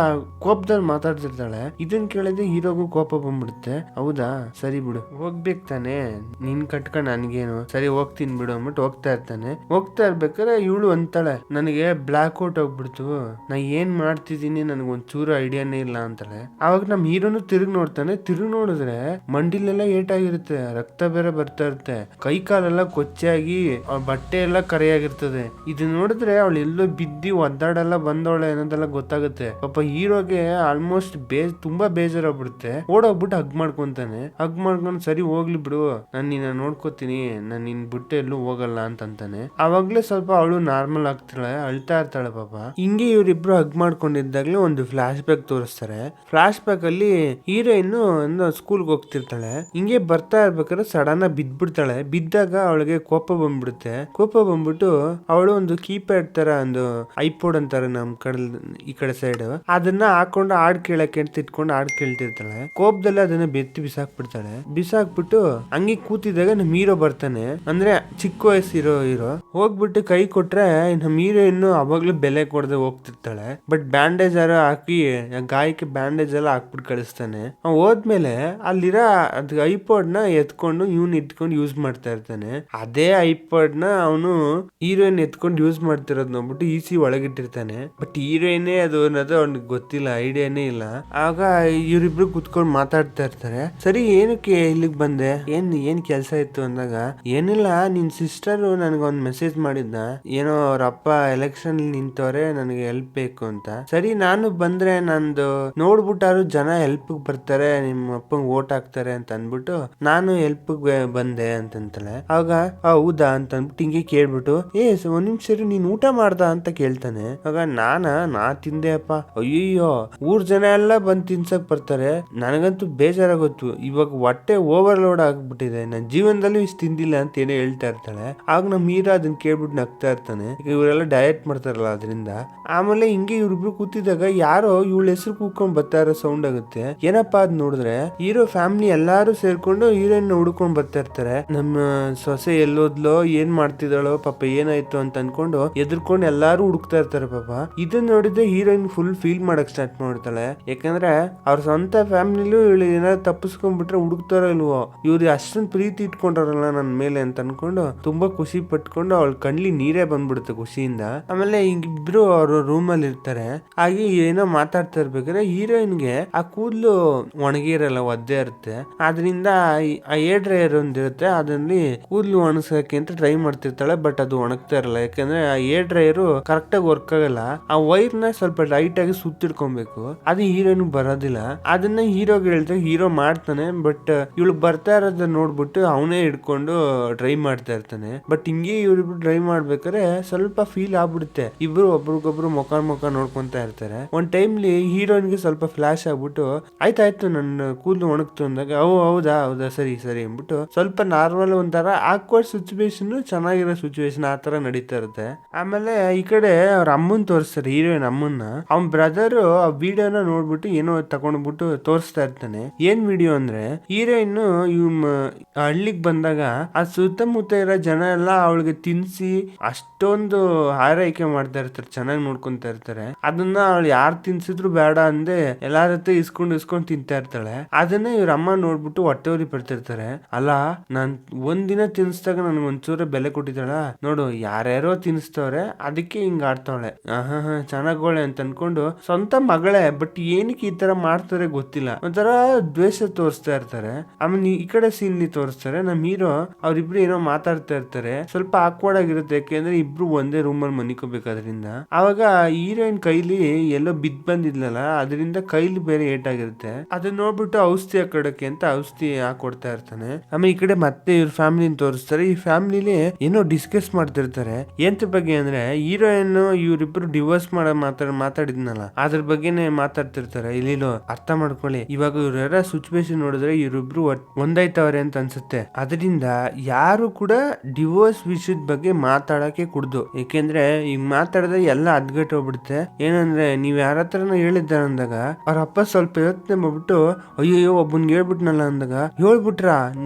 ಕೋಪದಲ್ಲಿ ಮಾತಾಡ್ತಿರ್ತಾಳೆ. ಇದನ್ ಕೇಳಿದ್ರೆ ಹೀರೋಗೂ ಕೋಪ ಬಂದ್ಬಿಡುತ್ತೆ. ಹೌದಾ ಸರಿ ಬಿಡು, ಹೋಗ್ಬೇಕು ತಾನೆ, ನಿನ್ ಕಟ್ಕೊಂಡ್ ನನ್ಗೇನು, ಸರಿ ಹೋಗ್ತೀನಿ ಬಿಡು ಅಂದ್ಬಿಟ್ಟು ಹೋಗ್ತಾ ಇರ್ತಾನೆ. ಹೋಗ್ತಾ ಇರ್ಬೇಕಾದ್ರೆ ಇವಳು ಅಂತಾಳೆ, ನನಗೆ ಬ್ಲಾಕ್ ಔಟ್ ಹೋಗ್ಬಿಡ್ತು, ನಾ ಏನ್ ಮಾಡ್ತಿದ್ದೀನಿ ನನಗೊಂದ್ ಚೂರು ಐಡಿಯಾನೇ ಇಲ್ಲ ಅಂತಾಳೆ. ಅವಾಗ ನಮ್ ಹೀರೋನು ತಿರುಗಿ ನೋಡ್ತಾನೆ. ತಿರುಗಿ ನೋಡಿದ್ರೆ ಮಂಡಿಲೆಲ್ಲ ಏಟಾಗಿರುತ್ತೆ, ರಕ್ತ ಬೇರೆ ಬರ್ತಾ ಇರುತ್ತೆ, ಕೈ ಕಾಲೆಲ್ಲ ಕೊಚ್ಚಾಗಿ ಅವ್ಳ ಬಟ್ಟೆ ಎಲ್ಲ ಕರೆಯಾಗಿರ್ತದೆ. ಇದು ನೋಡಿದ್ರೆ ಅವಳು ಎಲ್ಲೋ ಬಿದ್ದಿ ಒದ್ದಾಡೆಲ್ಲ ಬಂದವಳೆ ಅನ್ನೋದೆಲ್ಲ ಗೊತ್ತಾಗುತ್ತೆ. ಪಾಪ ಹೀರೋಗೆ ಆಲ್ಮೋಸ್ಟ್ ತುಂಬಾ ಬೇಜಾರಾಗ್ಬಿಡುತ್ತೆ. ಓಡೋಗ್ಬಿಟ್ಟು ಹಗ್ ಮಾಡ್ಕೊಂತಾನೆ. ಹಗ್ ಮಾಡ್ಕೊಂಡು ಸರಿ ಹೋಗ್ಲಿ ಬಿಡು, ನಾನು ನಿನ್ನ ನೋಡ್ಕೋತೀನಿ, ನಾನು ನಿನ್ ಬಿಟ್ಟು ಎಲ್ಲೂ ಹೋಗಲ್ಲ ಅಂತಾನೆ. ಅವಾಗ್ಲೇ ಸ್ವಲ್ಪ ಅವಳು ನಾರ್ಮಲ್ ಆಗ್ತಾಳೆ, ಅಳ್ತಾ ಇರ್ತಾಳೆ ಪಾಪ. ಹಿಂಗೆ ಇವರಿಬ್ರು ಹಗ್ ಮಾಡ್ಕೊಂಡಿದ್ದಾಗ್ಲೇ ಒಂದು ಫ್ಲಾಶ್ ಬ್ಯಾಕ್ ತೋರಿಸ್ತಾರೆ. ಫ್ಲಾಶ್ ಬ್ಯಾಕ್ ಅಲ್ಲಿ ಹೀರೋಯಿನ್ ಸ್ಕೂಲ್ಗೆ ಹೋಗ್ತಿರ್ತಾಳೆ. ಹಿಂಗೆ ಬರ್ತಾ ಇರ್ಬೇಕಾದ್ರೆ ಸಡನ್ ಆಗಿ ಬಿದ್ಬಿಡ್ತಾಳೆ. ಬಿದ್ದಾಗ ಅವಳಿಗೆ ಕೋಪ ಬಂದ್ಬಿಡುತ್ತೆ. ಕೋಪ ಬಂದ್ಬಿಟ್ಟು ಅವಳು ಒಂದು ಕೀಪ್ಯಾಡ್ ತರ ಒಂದು ಐಪೋಡ್ ಅಂತಾರೆ ನಮ್ ಈ ಕಡೆ ಸೈಡ್, ಅದನ್ನ ಹಾಕೊಂಡು ಹಾಡ್ ಕೇಳಕ್ಕೆ ಅಂತ ಇಟ್ಕೊಂಡು ಹಾಡ್ ಕೇಳ್ತಿರ್ತಾಳೆ. ಕೋಪದಲ್ಲಿ ಅದನ್ನ ಬೆತ್ತಿ ಬಿಸಾಕ್ಬಿಡ್ತಾಳೆ. ಬಿಸಾಕ್ಬಿಟ್ಟು ಹಂಗೆ ಕೂತಿದಾಗ ನಮ್ ಹೀರೋ ಬರ್ತಾನೆ. ಅಂದ್ರೆ ಚಿಕ್ಕ ವಯಸ್ಸಿರೋ ಹೀರೋ ಹೋಗ್ಬಿಟ್ಟು ಕೈ ಕೊಟ್ರೆ ನಮ್ ಹೀರೋಯಿನ್ ಅವಾಗ್ಲೂ ಬೆಲೆ ಕೊಡದೆ ಹೋಗ್ತಿರ್ತಾಳೆ. ಬಟ್ ಬ್ಯಾಂಡೇಜ್ ಹಾಕಿ ಗಾಯಕ್ಕೆ ಬ್ಯಾಂಡೇಜ್ ಎಲ್ಲ ಹಾಕ್ಬಿಟ್ಟು ಕಳಿಸ್ತಾನೆ. ಹೋದ್ಮೇಲೆ ಅಲ್ಲಿರೋ ಅದ್ ಐಪಾಡ್ ನ ಎತ್ಕೊಂಡು ಇವ್ನ್ ಇಟ್ಕೊಂಡು ಯೂಸ್ ಮಾಡ್ತಾ ಇರ್ತಾನೆ. ಅದೇ ಐಪಾಡ್ ನ ಅವನು ಹೀರೋಯಿನ್ ಎತ್ಕೊಂಡು ಯೂಸ್ ಮಾಡ್ತಿರೋದ್ ನೋಡ್ಬಿಟ್ಟು ಈಸಿ ಒಳಗಿಟ್ಟಿರ್ತಾನೆ. ಬಟ್ ಹೀರೋಯಿನೇ ಅದು ಅನ್ನೋದು ಅವ್ನಿಗೆ ಗೊತ್ತಿಲ್ಲ, ಐಡಿಯಾನೇ ಇಲ್ಲ. ಆಗ ಇವರಿಬ್ರು ಕುತ್ಕೊಂಡು ಮಾತಾಡ್ತಾ ಇರ್ತಾರೆ. ಸರಿ ಏನಕ್ಕೆ ಇಲ್ಲಿಗೆ ಬಂದೆ, ಏನ್ ಕೆಲ್ಸ ಇತ್ತು ಅಂದಾಗ, ಏನಿಲ್ಲ ನಿನ್ ಸಿಸ್ಟರ್ ನನ್ಗೊಂದ್ ಮೆಸೇಜ್ ಮಾಡಿದ್ದ, ಏನೋ ಅವ್ರ ಅಪ್ಪ ಎಲೆಕ್ಷನ್ ನಿಂತವ್ರೆ, ನನಗೆ ಹೆಲ್ಪ್ ಬೇಕು ಅಂತ. ಸರಿ ನಾನು ಬಂದ್ರೆ ನಂದು ನೋಡ್ಬಿಟ್ಟಾರು ಜನ ಹೆಲ್ಪ್ ಬರ್ತಾರೆ, ನಿಮ್ಮ ಅಪ್ಪಂಗ್ ಓಟ್ ಹಾಕ್ತಾರೆ ಅಂತ ಅನ್ಬಿಟ್ಟು ನಾನು ಹೆಲ್ಪ್ ಬಂದೆ ಅಂತಂತಾಳೆ. ಆಗ ಹೌದಾ ಅಂತ ಅನ್ಬಿಟ್ಟು ಹಿಂಗೆ ಕೇಳ್ಬಿಟ್ಟು, ಒಂದ್ ನಿಮಿಷ ನೀನ್ ಊಟ ಮಾಡ್ದ ಅಂತ ಕೇಳ್ತಾನೆ. ಆಗ ನಾ ತಿಂದೆ ಅಪ್ಪ. ಅಯ್ಯೋ ಊರ್ ಜನ ಎಲ್ಲ ಬಂದ್ ತಿನ್ಸಕ್ ಬರ್ತಾರೆ, ನನಗಂತೂ ಬೇಜಾರಾಗೋತ್ತು, ಇವಾಗ ಹೊಟ್ಟೆ ಓವರ್ಲೋಡ್ ಆಗ್ಬಿಟ್ಟಿದೆ, ನನ್ ಜೀವನದಲ್ಲೂ ಇಷ್ಟು ತಿಂದಿಲ್ಲ ಅಂತ ಏನೋ ಹೇಳ್ತಾ ಇರ್ತಾಳೆ. ಆಗ ನಮ್ ಹೀರೋ ಅದನ್ನ ಕೇಳ್ಬಿಟ್ಟು ನಗ್ತಾ ಇರ್ತಾನೆ. ಇವರೆಲ್ಲ ಡಯಟ್ ಮಾಡ್ತಾರಲ್ಲ ಅದರಿಂದ. ಆಮೇಲೆ ಹಿಂಗೆ ಇವ್ರಿಬ್ರು ಕೂತಿದಾಗ ಯಾರೋ ಇವಳ ಹೆಸರು ಕೂತ್ಕೊಂಡ್ ಬರ್ತಾ ಇರೋ ಸೌಂಡ್ ಆಗುತ್ತೆ. ಏನಪ್ಪಾ ಅದ್ ನೋಡಿದ್ರೆ ಹೀರೋ ಫ್ಯಾಮಿಲಿ ಎಲ್ಲಾರು ಸೇರ್ಕೊಂಡು ಹೀರೋಯಿನ್ ಹುಡ್ಕೊಂಡ್ ಬರ್ತಾ ಇರ್ತಾರೆ. ನಮ್ಮ ಸೊಸೆ ಎಲ್ಲೋದ್ಲೋ, ಏನ್ ಮಾಡ್ತಿದ್ದಾಳೋ, ಪಾಪ ಏನಾಯ್ತು ಅಂತ ಅನ್ಕೊಂಡು ಎದ್ರಕೊಂಡು ಎಲ್ಲಾರು ಹುಡುಕ್ತಾ ಇರ್ತಾರೆ ಪಾಪ. ಇದನ್ನ ನೋಡಿದ್ರೆ ಹೀರೋಯಿನ್ ಫುಲ್ ಫೀಲ್ ಮಾಡಕ್ ಸ್ಟಾರ್ಟ್ ಮಾಡ್ತಾಳೆ. ಯಾಕಂದ್ರೆ ಅವ್ರ ಸ್ವಂತ ಫ್ಯಾಮಿಲಿಲೂ ಇವಳು ಏನಾದ್ರು ತಪ್ಪಿಸ್ಕೊಂಡ್ಬಿಟ್ರೆ ಹುಡುಕ್ತಾರೋ ಇಲ್ವೋ, ಇವ್ರು ಅಷ್ಟೊಂದು ಪ್ರೀತಿ ಇಟ್ಕೊಂಡ್ರಲ್ಲ ನನ್ ಮೇಲೆ ಅಂತ ಅನ್ಕೊಂಡು ತುಂಬಾ ಖುಷಿ ಪಟ್ಕೊಂಡು ಅವಳ ಕಣ್ಲಿ ನೀರೇ ಬಂದ್ಬಿಡುತ್ತೆ ಖುಷಿಯಿಂದ. ಆಮೇಲೆ ಹಿಂಗಿಬ್ರು ಅವ್ರ ರೂಮ್ ಅಲ್ಲಿ ಇರ್ತಾರೆ. ಹಾಗೆ ಏನೋ ಮಾತಾಡ್ತಾ ಇರ್ಬೇಕಾದ್ರೆ ಹೀರೋಯಿನ್ಗೆ ಆ ಕೂದ್ಲು ಒಣಗಿರಲ್ಲ, ಒದ್ದೆ ಇರುತ್ತೆ. ಆದ್ರಿಂದ ಆ ಏರ್ ಡ್ರೈಯರ್ ಒಂದಿರುತ್ತೆ, ಅದ್ರಲ್ಲಿ ಕೂದ್ಲು ಒಣಸಕ್ಕೆ ಅಂತ ಟ್ರೈ ಮಾಡ್ತಿರ್ತಾಳೆ. ಬಟ್ ಅದು ಒಣಗ್ತಾ ಇರಲ್ಲ, ಯಾಕಂದ್ರೆ ಆ ಏರ್ ಡ್ರೈಯರ್ ಕರೆಕ್ಟ್ ಆಗಿ ವರ್ಕ್ ಆಗಲ್ಲ. ಆ ವೈರ್ ನ ಸ್ವಲ್ಪ ಲೈಟ್ ಆಗಿ ಸುತ್ತಿಡ್ಕೊಬೇಕು, ಅದು ಹೀರೋಯಿನ್ ಬರೋದಿಲ್ಲ. ಅದನ್ನ ಹೀರೋಗೆ ಹೇಳ್ತಾರೆ, ಹೀರೋ ಮಾಡ್ತಾನೆ. ಬಟ್ ಇವಳು ಬರ್ತಾ ಇರೋದನ್ನ ನೋಡ್ಬಿಟ್ಟು ಅವನೇ ಹಿಡ್ಕೊಂಡು ಡ್ರೈವ್ ಮಾಡ್ತಾ ಇರ್ತಾನೆ. ಬಟ್ ಹಿಂಗೆ ಇವ್ರಿಬ್ರು ಡ್ರೈವ್ ಮಾಡ್ಬೇಕಾದ್ರೆ ಸ್ವಲ್ಪ ಫೀಲ್ ಆಗ್ಬಿಡುತ್ತೆ. ಇಬ್ರು ಒಬ್ರಿಗೊಬ್ರು ಮುಖ ನೋಡ್ಕೊಂತಾ ಇರ್ತಾರೆ. ಒಂದ್ ಟೈಮ್ಲಿ ಹೀರೋಯಿನ್ಗೆ ಸ್ವಲ್ಪ ಫ್ಲಾಶ್ ಆಗ್ಬಿಟ್ಟು, ಆಯ್ತಾಯ್ತು ನನ್ನ ಕೂದಲು ಒಣಗ್ತು ಅಂದಾಗ, ಹೌದಾ ಸರಿ ಅಂದ್ಬಿಟ್ಟು ಸ್ವಲ್ಪ ನಾರ್ಮಲ್ ಒಂಥರ ಆಕ್ವರ್ಡ್ ಸಿಚುವೇಶನ್, ಚೆನ್ನಾಗಿರೋ ಸಿಚುವೇಶನ್ ಆ ತರ ನಡೀತಾ ಇರುತ್ತೆ. ಆಮೇಲೆ ಈ ಕಡೆ ಅವ್ರ ಅಮ್ಮನ್ ತೋರಿಸ್ತಾರೆ, ಹೀರೋಯಿನ್ ಅಮ್ಮನ್ನ. ಅವ್ನ ಬ್ರದರ್ ಆ ವಿಡಿಯೋನ ನೋಡ್ಬಿಟ್ಟು ಏನೋ ತಗೊಂಡ್ಬಿಟ್ಟು ತೋರಿಸ್ತಾ ಇರ್ತಾನೆ. ಏನ್ ವಿಡಿಯೋ ಅಂದ್ರೆ ಹೀರೋಯಿನ್ ಹಳ್ಳಿಗ್ ಬಂದಾಗ ಆ ಸುತ್ತಮುತ್ತ ಇರೋ ಜನ ಎಲ್ಲ ಅವಳಿಗೆ ತಿನ್ಸಿ ಅಷ್ಟು ಎಷ್ಟೊಂದು ಆರೈಕೆ ಮಾಡ್ತಾ ಇರ್ತಾರೆ, ಚೆನ್ನಾಗಿ ನೋಡ್ಕೊಂತಾ ಇರ್ತಾರೆ. ಅದನ್ನ ಅವಳು ಯಾರು ತಿನ್ಸಿದ್ರು ಬೇಡ ಅಂದೆ ಎಲ್ಲಾರ ಹತ್ರ ಇಸ್ಕೊಂಡ್ ತಿಂತಾ ಇರ್ತಾಳೆ. ಅದನ್ನ ಇವ್ರ ಅಮ್ಮ ನೋಡ್ಬಿಟ್ಟು ಹೊಟ್ಟೆವ್ರಿ ಪಡ್ತಿರ್ತಾರೆ. ಅಲ್ಲ, ನಾನ್ ಒಂದಿನ ತಿನ್ಸ್ದಾಗ ನನ್ಗೆ ಒಂಚೂರ ಬೆಲೆ ಕೊಟ್ಟಿದ್ದಾಳ ನೋಡು, ಯಾರ್ಯಾರೋ ತಿನ್ಸ್ತವ್ರೆ ಅದಕ್ಕೆ ಹಿಂಗ ಆಡ್ತಾವಳೆ, ಚೆನ್ನಾಗೋಳೆ ಅಂತ ಅನ್ಕೊಂಡು ಸ್ವಂತ ಮಗಳೇ, ಬಟ್ ಏನಕ್ಕೆ ಈ ತರ ಮಾಡ್ತಾರೆ ಗೊತ್ತಿಲ್ಲ, ಒಂಥರ ದ್ವೇಷ ತೋರಿಸ್ತಾ ಇರ್ತಾರೆ. ಆಮೇಲೆ ಈ ಕಡೆ ಸೀನ್ ತೋರಿಸ್ತಾರೆ, ನಮ್ ಹೀರೋ ಅವ್ರಿಬ್ರು ಏನೋ ಮಾತಾಡ್ತಾ ಇರ್ತಾರೆ. ಸ್ವಲ್ಪ ಆಕ್ವರ್ಡ್ ಆಗಿರುತ್ತೆ, ಯಾಕೆಂದ್ರೆ ಇಬ್ರು ಒಂದೇ ರೂಮ್ ಅಲ್ಲಿ ಮನಿಕೋಬೇಕಾದ್ರಿಂದ. ಅವಾಗ ಹೀರೋಯಿನ್ ಕೈಲಿ ಎಲ್ಲೋ ಬಿದ್ ಬಂದಿದ್ಲಲ್ಲ, ಅದರಿಂದ ಕೈಲಿ ಬೇರೆ ಏಟಾಗಿರುತ್ತೆ. ಅದನ್ನ ನೋಡ್ಬಿಟ್ಟು ಔಷಧಿ ಹಾಕೊಡಕ್ಕೆ ಅಂತ ಔಷಧಿ ಹಾಕೊಡ್ತಾ ಇರ್ತಾನೆ. ಆಮೇಲೆ ಈ ಕಡೆ ಮತ್ತೆ ಇವ್ರ ಫ್ಯಾಮಿಲಿನ ತೋರಿಸ್ತಾರೆ. ಈ ಫ್ಯಾಮಿಲಿಲಿ ಏನೋ ಡಿಸ್ಕಸ್ ಮಾಡ್ತಿರ್ತಾರೆ. ಎಂತ ಬಗ್ಗೆ ಅಂದ್ರೆ ಹೀರೋಯಿನ್ ಇವ್ರಿಬ್ರು ಡಿವೋರ್ಸ್ ಮಾತಾಡಿದ್ನಲ್ಲ ಅದ್ರ ಬಗ್ಗೆನೆ ಮಾತಾಡ್ತಿರ್ತಾರೆ. ಇಲ್ಲಿ ಅರ್ಥ ಮಾಡ್ಕೊಳ್ಳಿ, ಇವಾಗ ಇವ್ರ ಸಿಚುವೇಶನ್ ನೋಡಿದ್ರೆ ಇವರಿಬ್ರು ಒಂದಾಯ್ತವ್ರೆ ಅಂತ ಅನ್ಸುತ್ತೆ. ಅದರಿಂದ ಯಾರು ಕೂಡ ಡಿವೋರ್ಸ್ ವಿಷಯದ ಬಗ್ಗೆ ಮಾತಾಡಕ್ಕೆ ಕುಡ್ದು, ಯಾಕೆಂದ್ರೆ ಈಗ ಮಾತಾಡಿದ್ರೆ ಎಲ್ಲ ಅದ್ಗಟ್ ಹೋಗ್ಬಿಡುತ್ತೆ. ಏನಂದ್ರೆ ನೀವ್ ಯಾರ ಹತ್ರನ ಹೇಳಿದ್ದಾರ ಅಂದಾಗ ಅವ್ರ ಅಪ್ಪ ಸ್ವಲ್ಪ ಯೋಚನೆ ಮಾಡ್ಬಿಟ್ಟು, ಅಯ್ಯೋ ಒಬ್ಬನ್ಗೆ ಹೇಳ್ಬಿಟ್ನಲ್ಲ ಅಂದಾಗ, ಹೇಳ್ಬಿಟ್ರ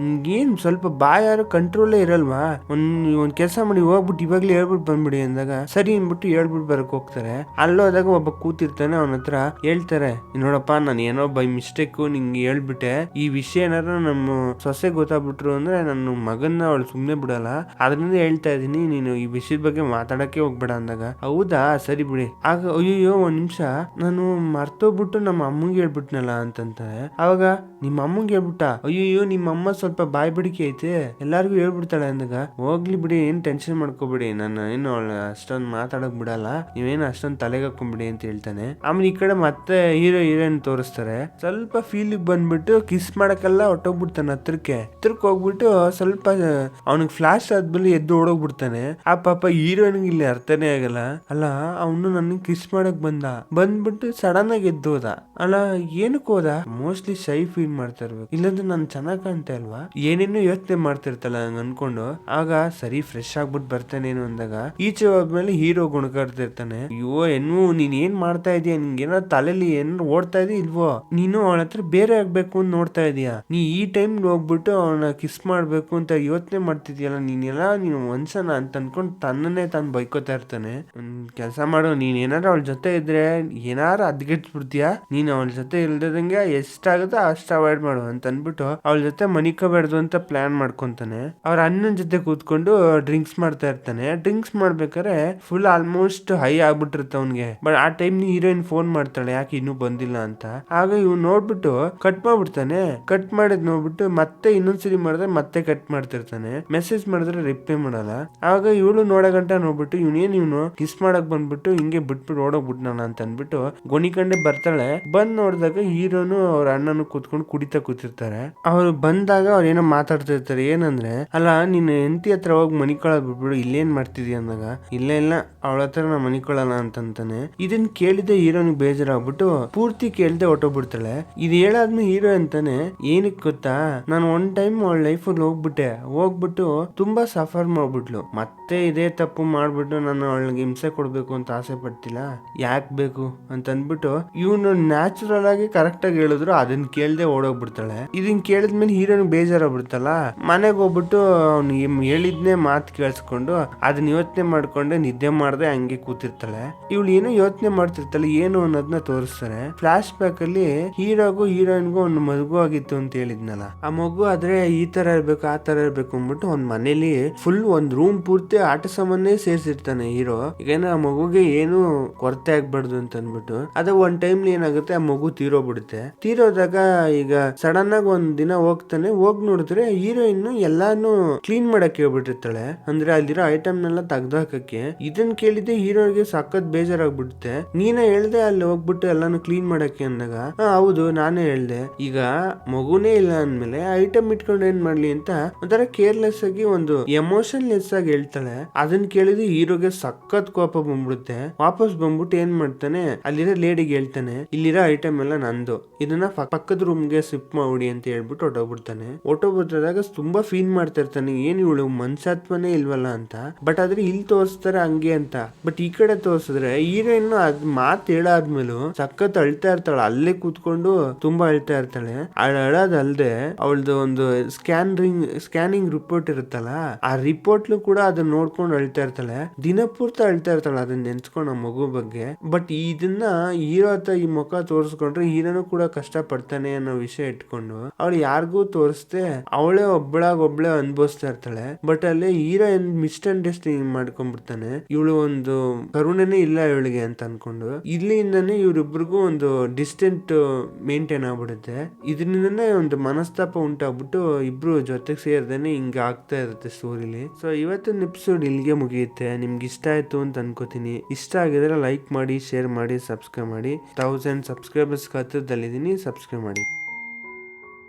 ಏನ್ ಸ್ವಲ್ಪ ಬಾಯಾರು ಕಂಟ್ರೋಲೇ ಇರಲ್ವಾ, ಒಂದ್ ಕೆಲಸ ಮಾಡಿ ಹೋಗ್ಬಿಟ್ಟು ಇವಾಗ್ಲೇ ಹೇಳ್ಬಿಟ್ಟು ಬಂದ್ಬಿಡಿ ಅಂದಾಗ ಸರಿ ಅನ್ಬಿಟ್ಟು ಹೇಳ್ಬಿಟ್ಟು ಬರಕ್ ಹೋಗ್ತಾರೆ. ಅಲ್ಲೋದಾಗ ಒಬ್ಬ ಕೂತಿರ್ತಾನೆ, ಅವನ ಹತ್ರ ಹೇಳ್ತಾರೆ, ನೋಡಪ್ಪ ನಾನು ಏನೋ ಬೈ ಮಿಸ್ಟೇಕ್ ನಿಂಗೆ ಹೇಳ್ಬಿಟ್ಟೆ, ಈ ವಿಷಯ ಏನಾರ ನಮ್ಮ ಸೊಸೆ ಗೊತ್ತಾಗ್ಬಿಟ್ರು ಅಂದ್ರೆ ನನ್ನ ಮಗನ್ನ ಅವಳು ಸುಮ್ನೆ ಬಿಡಲ್ಲ, ಅದರಿಂದ ಹೇಳ್ತಾ ಇದೀನಿ, ನೀನು ಈ ವಿಷಯದ ಬಗ್ಗೆ ಮಾತಾಡಕ್ಕೆ ಹೋಗ್ಬೇಡ ಅಂದಾಗ, ಹೌದಾ ಸರಿ ಬಿಡಿ. ಆಗ ಅಯ್ಯೋ ಒಂದ್ ನಿಮಿಷ, ನಾನು ಮರ್ತೋಗ್ಬಿಟ್ಟು ನಮ್ಮ ಅಮ್ಮಂಗೆ ಹೇಳ್ಬಿಟ್ನಲ್ಲ ಅಂತಂತಾರೆ. ಅವಾಗ ನಿಮ್ಮ ಅಮ್ಮಂಗೆ ಹೇಳ್ಬಿಟ್ಟ, ಅಯ್ಯೋ ನಿಮ್ಮ ಅಮ್ಮ ಸ್ವಲ್ಪ ಬಾಯ್ ಬಿಡಿಕೆ ಐತೆ, ಎಲ್ಲಾರ್ಗು ಹೇಳ್ಬಿಡ್ತಾಳೆ ಅಂದಾಗ, ಹೋಗ್ಲಿ ಬಿಡಿ ಏನ್ ಟೆನ್ಷನ್ ಮಾಡ್ಕೋಬಿಡಿ, ನಾನು ಏನು ಅವಳ ಅಷ್ಟೊಂದು ಮಾತಾಡಕ್ ಬಿಡಲ್ಲ, ನೀವೇನು ಅಷ್ಟೊಂದು ತಲೆಗೆ ಹಾಕೊಂಬಿಡಿ ಅಂತ ಹೇಳ್ತಾನೆ. ಆಮೇಲೆ ಈ ಕಡೆ ಮತ್ತೆ ಹೀರೋಯಿನ್ ತೋರಿಸ್ತಾರೆ. ಸ್ವಲ್ಪ ಫೀಲ್ ಬಂದ್ಬಿಟ್ಟು ಕಿಸ್ ಮಾಡಕ್ಕೆಲ್ಲ ಹೊಟ್ಟೋಗ್ಬಿಡ್ತಾನೆ. ಹತ್ರಕ್ಕೆ ಹೋಗ್ಬಿಟ್ಟು ಸ್ವಲ್ಪ ಅವನಿಗೆ ಫ್ಲಾಶ್ ಆದ್ಮೇಲೆ ಎದ್ದು ಓಡೋಗ್ಬಿಡ್ತಾನೆ. ಆ ಪಾಪ ಹೀರೋಯಿನ್ಗೆ ಇಲ್ಲಿ ಅರ್ಥನೇ ಆಗಲ್ಲ. ಅಲ್ಲ, ಅವನು ನನಗೆ ಕಿಸ್ ಮಾಡಕ್ ಬಂದ್ಬಿಟ್ಟು ಸಡನ್ ಆಗಿ ಎದ್ದು ಹೋದ. ಅಲ್ಲ, ಏನಕ್ಕೆ ಹೋದ? ಮೋಸ್ಟ್ಲಿ ಶೈ ಫೀಲ್ ಮಾಡ್ತಾ ಇರ್ಬೇಕು, ಇಲ್ಲಾಂದ್ರೆ ನಾನು ಚೆನ್ನಾಗ್ ಕಾಣ್ತಾ ಇಲ್ವಾ, ಏನೇನೋ ಯೋಚನೆ ಮಾಡ್ತಿರ್ತಲ್ಲ ಹಂಗ ಅನ್ಕೊಂಡು. ಆಗ ಸರಿ ಫ್ರೆಶ್ ಆಗ್ಬಿಟ್ಟು ಬರ್ತಾನೇನು ಅಂದಾಗ ಈಚೆ ಹೋದ್ಮೇಲೆ ಹೀರೋ ಗುಣಕಾಡ್ತಿರ್ತಾನೆ. ಅಯ್ಯೋ ಏನು ನೀನ್ ಏನ್ ಮಾಡ್ತಾ ಇದೀಯ, ನಿಂಗೆ ಏನೋ ತಲೆಲಿ ಏನಾರು ಓಡ್ತಾ ಇದೀಯ ಇಲ್ವೋ, ನೀನು ಅವಳ ಹತ್ರ ಬೇರೆ ಆಗ್ಬೇಕು ಅಂತ ನೋಡ್ತಾ ಇದೀಯ, ನೀ ಈ ಟೈಮ್ ಹೋಗ್ಬಿಟ್ಟು ಅವನ ಕಿಸ್ ಮಾಡ್ಬೇಕು ಅಂತ ಯೋಚನೆ ಮಾಡ್ತಿದ್ಯಲ್ಲ, ನೀನು ಮನ್ಸನ ಅಂತ ಅನ್ಕೊಂಡು ತನ್ನನ್ನೇ ತಾನು ಬೈಕೋತಾ ಇರ್ತಾನೆ. ಕೆಲಸ ಮಾಡು, ನೀನ್ ಏನಾರು ಅವಳ ಜೊತೆ ಇದ್ರೆ ಏನಾರು ಅದ್ಗೆಟ್ಬಿಡ್ತೀಯ, ನೀನ್ ಅವಳ ಜೊತೆ ಇಲ್ದಂಗೆ ಎಷ್ಟಾಗುತ್ತೋ ಅಷ್ಟು ಅವಾಯ್ಡ್ ಮಾಡು ಅಂತ ಅನ್ಬಿಟ್ಟು ಅವಳ ಜೊತೆ ಮನಿಕೋಬಾರ್ದು ಅಂತ ಪ್ಲಾನ್ ಮಾಡ್ಕೊಂತಾನೆ. ಅವ್ರ ಅಣ್ಣನ ಜೊತೆ ಕೂತ್ಕೊಂಡು ಡ್ರಿಂಕ್ಸ್ ಮಾಡ್ತಾ ಇರ್ತಾನೆ. ಡ್ರಿಂಕ್ಸ್ ಮಾಡ್ಬೇಕಾದ್ರೆ ಫುಲ್ ಆಲ್ಮೋಸ್ಟ್ ಹೈ ಆಗ್ಬಿಟ್ಟಿರುತ್ತೆ ಅವ್ನಿಗೆ. ಬಟ್ ಆ ಟೈಮ್ ಹೀರೋಯಿನ್ ಫೋನ್ ಮಾಡ್ತಾಳೆ, ಯಾಕೆ ಇನ್ನೂ ಬಂದಿಲ್ಲ ಅಂತ. ಆಗ ಇವ್ ನೋಡ್ಬಿಟ್ಟು ಕಟ್ ಮಾಡ್ಬಿಡ್ತಾನೆ. ಕಟ್ ಮಾಡಿದ್ ನೋಡ್ಬಿಟ್ಟು ಮತ್ತೆ ಇನ್ನೊಂದ್ಸರಿ ಮಾಡಿದ್ರೆ ಮತ್ತೆ ಕಟ್ ಮಾಡ್ತಿರ್ತಾನೆ. ಮೆಸೇಜ್ ಮಾಡಿದ್ರೆ ರಿಪ್ಲೈ ಮಾಡಲ್ಲ. ಆಗ ಇವಳು ನೋಡಗಂಟ ನೋಡ್ಬಿಟ್ಟು ಇವನು ಕಿಸ್ ಮಾಡಕ್ ಬಂದ್ಬಿಟ್ಟು ಹಿಂಗೆ ಬಿಟ್ಬಿಟ್ಟು ಓಡೋಗ್ಬಿಟ್ನಲ್ಲ ಅಂತ ಅನ್ಬಿಟ್ಟು ಗೊಣಿಕಂಡೆ ಬರ್ತಾಳೆ. ಬಂದ್ ನೋಡಿದಾಗ ಹೀರೋನು ಅವ್ರ ಅಣ್ಣನು ಕೂತ್ಕೊಂಡು ಕುಡಿತಾ ಕೂತಿರ್ತಾರೆ. ಅವ್ರು ಬಂದಾಗ ಅವ್ರು ಏನೋ ಮಾತಾಡ್ತಿರ್ತಾರೆ. ಏನಂದ್ರೆ, ಅಲ್ಲ ನೀನು ಹೆಂಡತಿ ಹತ್ರ ಹೋಗಿ ಮನಿಕೊಳ್ಳೋದ್ ಬಿಟ್ಬಿಡು, ಇಲ್ಲೇನ್ ಮಾಡ್ತಿದ್ಯ ಅಂದಾಗ, ಇಲ್ಲ ಅವಳ ಹತ್ರ ನಾ ಮನಿಕೊಳ್ಳಲ್ಲ ಅಂತಂತಾನೆ. ಇದನ್ ಕೇಳಿದೆ ಹೀರೋನಿಗೆ ಬೇಜಾರಾಗ್ಬಿಟ್ಟು ಪೂರ್ತಿ ಕೇಳ್ದೆ ಹೊಟ್ಟೋಗ್ಬಿಡ್ತಾಳೆ. ಇದು ಹೇಳಾದ್ಮೇಲೆ ಹೀರೋ ಅಂತಾನೆ, ಏನಕ್ಕೆ ಗೊತ್ತಾ, ನಾನು ಒನ್ ಟೈಮ್ ಅವಳ ಲೈಫಲ್ಲಿ ಹೋಗ್ಬಿಟ್ಟು ತುಂಬಾ ಸಫರ್ ಮಾಡ್ಬಿಟ್ಲು, ಮತ್ತೆ ಇದೇ ತಪ್ಪು ಮಾಡ್ಬಿಟ್ಟು ನಾನು ಅವಳಿಗೆ ಹಿಂಸೆ ಕೊಡ್ಬೇಕು ಅಂತ ಆಸೆ ಪಡ್ತಿಲ್ಲ, ಯಾಕೆ ಬೇಕು ಅಂತ ಅಂದ್ಬಿಟ್ಟು ಇವನು ನ್ಯಾಚುರಲ್ ಆಗಿ ಕರೆಕ್ಟ್ ಆಗಿ ಹೇಳಿದ್ರು ಅದನ್ನ ಕೇಳ್ದೆ ಓಡೋಗ್ಬಿಡ್ತಾಳೆ. ಇದನ್ ಕೇಳಿದ್ಮೇಲೆ ಹೀರೋನ್ ಬೇಜಾರಾಗ್ಬಿಡ್ತಲ್ಲ, ಮನೆಗೆ ಹೋಗ್ಬಿಟ್ಟು ಅವ್ನು ಹೇಳಿದ್ನೇ ಮಾತು ಕೇಳಿಸ್ಕೊಂಡು ಅದನ್ನ ಯೋಚನೆ ಮಾಡ್ಕೊಂಡೆ ನಿದ್ದೆ ಮಾಡ್ದೆ ಹಂಗೆ ಕೂತಿರ್ತಾಳೆ. ಇವಳು ಏನೋ ಯೋಚನೆ ಮಾಡ್ತಿರ್ತಾಳೆ, ಏನು ಅನ್ನೋದನ್ನ ತೋರಿಸ್ತಾರೆ. ಫ್ಲಾಶ್ ಬ್ಯಾಕ್ ಅಲ್ಲಿ ಹೀರೋಗೂ ಹೀರೋಯಿನ್ಗೂ ಒಂದು ಮಗು ಆಗಿತ್ತು ಅಂತ ಹೇಳಿದ್ನಲ್ಲ, ಆ ಮಗು ಆದ್ರೆ ಈ ತರ ಇರ್ಬೇಕು ಆ ತರ ಇರ್ಬೇಕು ಅಂದ್ಬಿಟ್ಟು ಒಂದ್ ಮನೇಲಿ ಫುಲ್ ಒಂದ್ ರೂಮ್ ಪೂರ್ತಿ ಆಟ ಸಾಮಾನೇ ಸೇರ್ಸಿರ್ತಾನೆ ಹೀರೋ. ಈಗ ಆ ಮಗುಗೆ ಏನು ಕೊರತೆ ಆಗ್ಬಾರ್ದು ಅಂತ ಅನ್ಬಿಟ್ಟು. ಅದ ಒಂದ್ ಟೈಮ್ ಏನಾಗುತ್ತೆ, ಆ ಮಗು ತೀರೋದಾಗ ಈಗ ಸಡನ್ ಆಗಿ ಒಂದ್ ದಿನ ಹೋಗ್ತಾನೆ. ಹೋಗ್ ನೋಡಿದ್ರೆ ಹೀರೋಯಿನ್ ಎಲ್ಲಾನು ಕ್ಲೀನ್ ಮಾಡಕ್ ಹೇಳ್ಬಿಟ್ಟಿರ್ತಾಳೆ, ಅಂದ್ರೆ ಅಲ್ಲಿರೋ ಐಟಮ್ ನೆಲ್ಲ ತೆಗ್ದಾಕಕ್ಕೆ. ಇದನ್ ಕೇಳಿದ್ರೆ ಹೀರೋಗೆ ಸಖತ್ ಬೇಜಾರಾಗ್ಬಿಡುತ್ತೆ. ನೀನೇ ಹೇಳ್ದೆ ಅಲ್ಲಿ ಹೋಗ್ಬಿಟ್ಟು ಎಲ್ಲಾನು ಕ್ಲೀನ್ ಮಾಡಕ್ಕೆ ಅಂದಾಗ, ಹೌದು ನಾನೇ ಹೇಳ್ದೆ. ಈಗ ಮಗುನೇ ಇಲ್ಲ ಅಂದ್ಮೇಲೆ ಐಟಮ್ ಇಟ್ಕೊಂಡು ಏನ್ ಮಾಡ್ಲಿ ಅಂತ ಒಂಥರ ಕೇರ್ಲೆಸ್ ಆಗಿ ಒಂದು ಎಮೋಷನ್ಲೆಸ್ ಆಗಿ ಹೇಳ್ತಾಳೆ. ಅದನ್ನ ಕೇಳಿದ್ರೆ ಹೀರೋಗೆ ಸಖತ್ ಕೋಪ ಬಂದ್ಬಿಡುತ್ತೆ. ವಾಪಸ್ ಬಂದ್ಬಿಟ್ಟು ಏನ್ ಮಾಡ್ತಾನೆ, ಅಲ್ಲಿರೋ ಲೇಡಿಗೆ ಹೇಳ್ತಾನೆ, ಇಲ್ಲಿರೋ ಐಟಮ್ ಎಲ್ಲ ನಂದು, ಇದನ್ನ ಪಕ್ಕದ ರೂಮ್ಗೆ ಶಿಫ್ಟ್ ಮಾಡಿ ಅಂತ ಹೇಳ್ಬಿಟ್ಟು ಹೊಟ್ಟೋಗ್ಬಿಟ್ಟಾಗ ತುಂಬಾ ಫೀಲ್ ಮಾಡ್ತಾ ಇರ್ತಾನೆ, ಏನ್ ಇವಳು ಮನ್ಸತ್ವನೇ ಇಲ್ವಲ್ಲ ಅಂತ. ಬಟ್ ಆದ್ರೆ ಇಲ್ಲಿ ತೋರಿಸ್ತಾರೆ ಹಂಗೆ ಅಂತ. ಬಟ್ ಈ ಕಡೆ ತೋರಿಸಿದ್ರೆ ಹೀರೋಯಿನ್ ಅದ್ ಮಾತ್ ಹೇಳಾದ್ಮೇಲೂ ಸಖತ್ ಅಳ್ತಾ ಇರ್ತಾಳೆ. ಅಲ್ಲೇ ಕೂತ್ಕೊಂಡು ತುಂಬಾ ಅಳ್ತಾ ಇರ್ತಾಳೆ. ಅಳೋದಲ್ದೆ ಅವಳದು ಒಂದು ಸ್ಕ್ಯಾನಿಂಗ್ ರಿಪೋರ್ಟ್ ಇರುತ್ತಲ್ಲ, ಆ ರಿಪೋರ್ಟ್ಲು ಕೂಡ ಅದನ್ನ ನೋಡ್ಕೊಂಡು ಅಳ್ತಾ ಇರ್ತಾಳೆ, ದಿನಪೂರ್ತಿ ಅಳ್ತಾ ಇರ್ತಾಳೆ ಅದನ್ನ ನೆನ್ಸ್ಕೊಂಡು ಆ ಮಗು ಬಗ್ಗೆ. ಬಟ್ ಇದನ್ನ ಹೀರೋ ಹತ್ರ ಈ ಮುಖ ತೋರಿಸ್ಕೊಂಡ್ರೆ ಹೀರೋನು ಕೂಡ ಕಷ್ಟ ಪಡ್ತಾನೆ ಅನ್ನೋ ವಿಷಯ ಇಟ್ಕೊಂಡು ಅವಳು ಯಾರಿಗೂ ತೋರಿಸ್ದೆ ಅವಳೇ ಒಬ್ಳೆ ಅನ್ಭವಿಸ್ತಾ ಇರ್ತಾಳೆ. ಬಟ್ ಅಲ್ಲಿ ಹೀರೋ ಏನ್ ಮಿಸ್ಅಂಡರ್ಸ್ಟ್ಯಾಂಡಿಂಗ್ ಮಾಡ್ಕೊಂಡ್ಬಿಡ್ತಾನೆ, ಇವಳು ಒಂದು ಕರುಣೆನೇ ಇಲ್ಲ ಇವಳಿಗೆ ಅಂತ ಅನ್ಕೊಂಡು. ಇಲ್ಲಿಂದಾನೆ ಇವ್ರಿಬ್ರಿಗೂ ಒಂದು ಡಿಸ್ಟೆಂಟ್ ಮೇಂಟೈನ್ ಆಗ್ಬಿಡುತ್ತೆ. ಇದರಿಂದನೇ ಒಂದು ಮನಸ್ತಾಪ ಉಂಟಾಗ್ಬಿಟ್ಟು ಇಬ್ರು ಜೊತೆಗೆ ಸೇರ್ದೇನೆ ಹಿಂಗ ಆಗ್ತಾ ಇರುತ್ತೆ ಸ್ಟೋರಿಲಿ. ಸೊ ಇವತ್ತಿನ ಎಪಿಸೋಡ್ ಇಲ್ಲಿಗೆ ಮುಗಿಯುತ್ತೆ. ನಿಮ್ಗೆ ಇಷ್ಟ ಆಯ್ತು ಅಂತ ಅನ್ಕೋತೀನಿ. ಇಷ್ಟ ಆಗಿದ್ರೆ ಲೈಕ್ ಮಾಡಿ, ಶೇರ್ ಮಾಡಿ, ಸಬ್ಸ್ಕ್ರೈಬ್ ಮಾಡಿ. 1000 ಸಬ್ಸ್ಕ್ರೈಬರ್ಸ್ ಹತ್ರದಲ್ಲಿದ್ದೀನಿ, ಸಬ್ಸ್ಕ್ರೈಬ್ ಮಾಡಿ.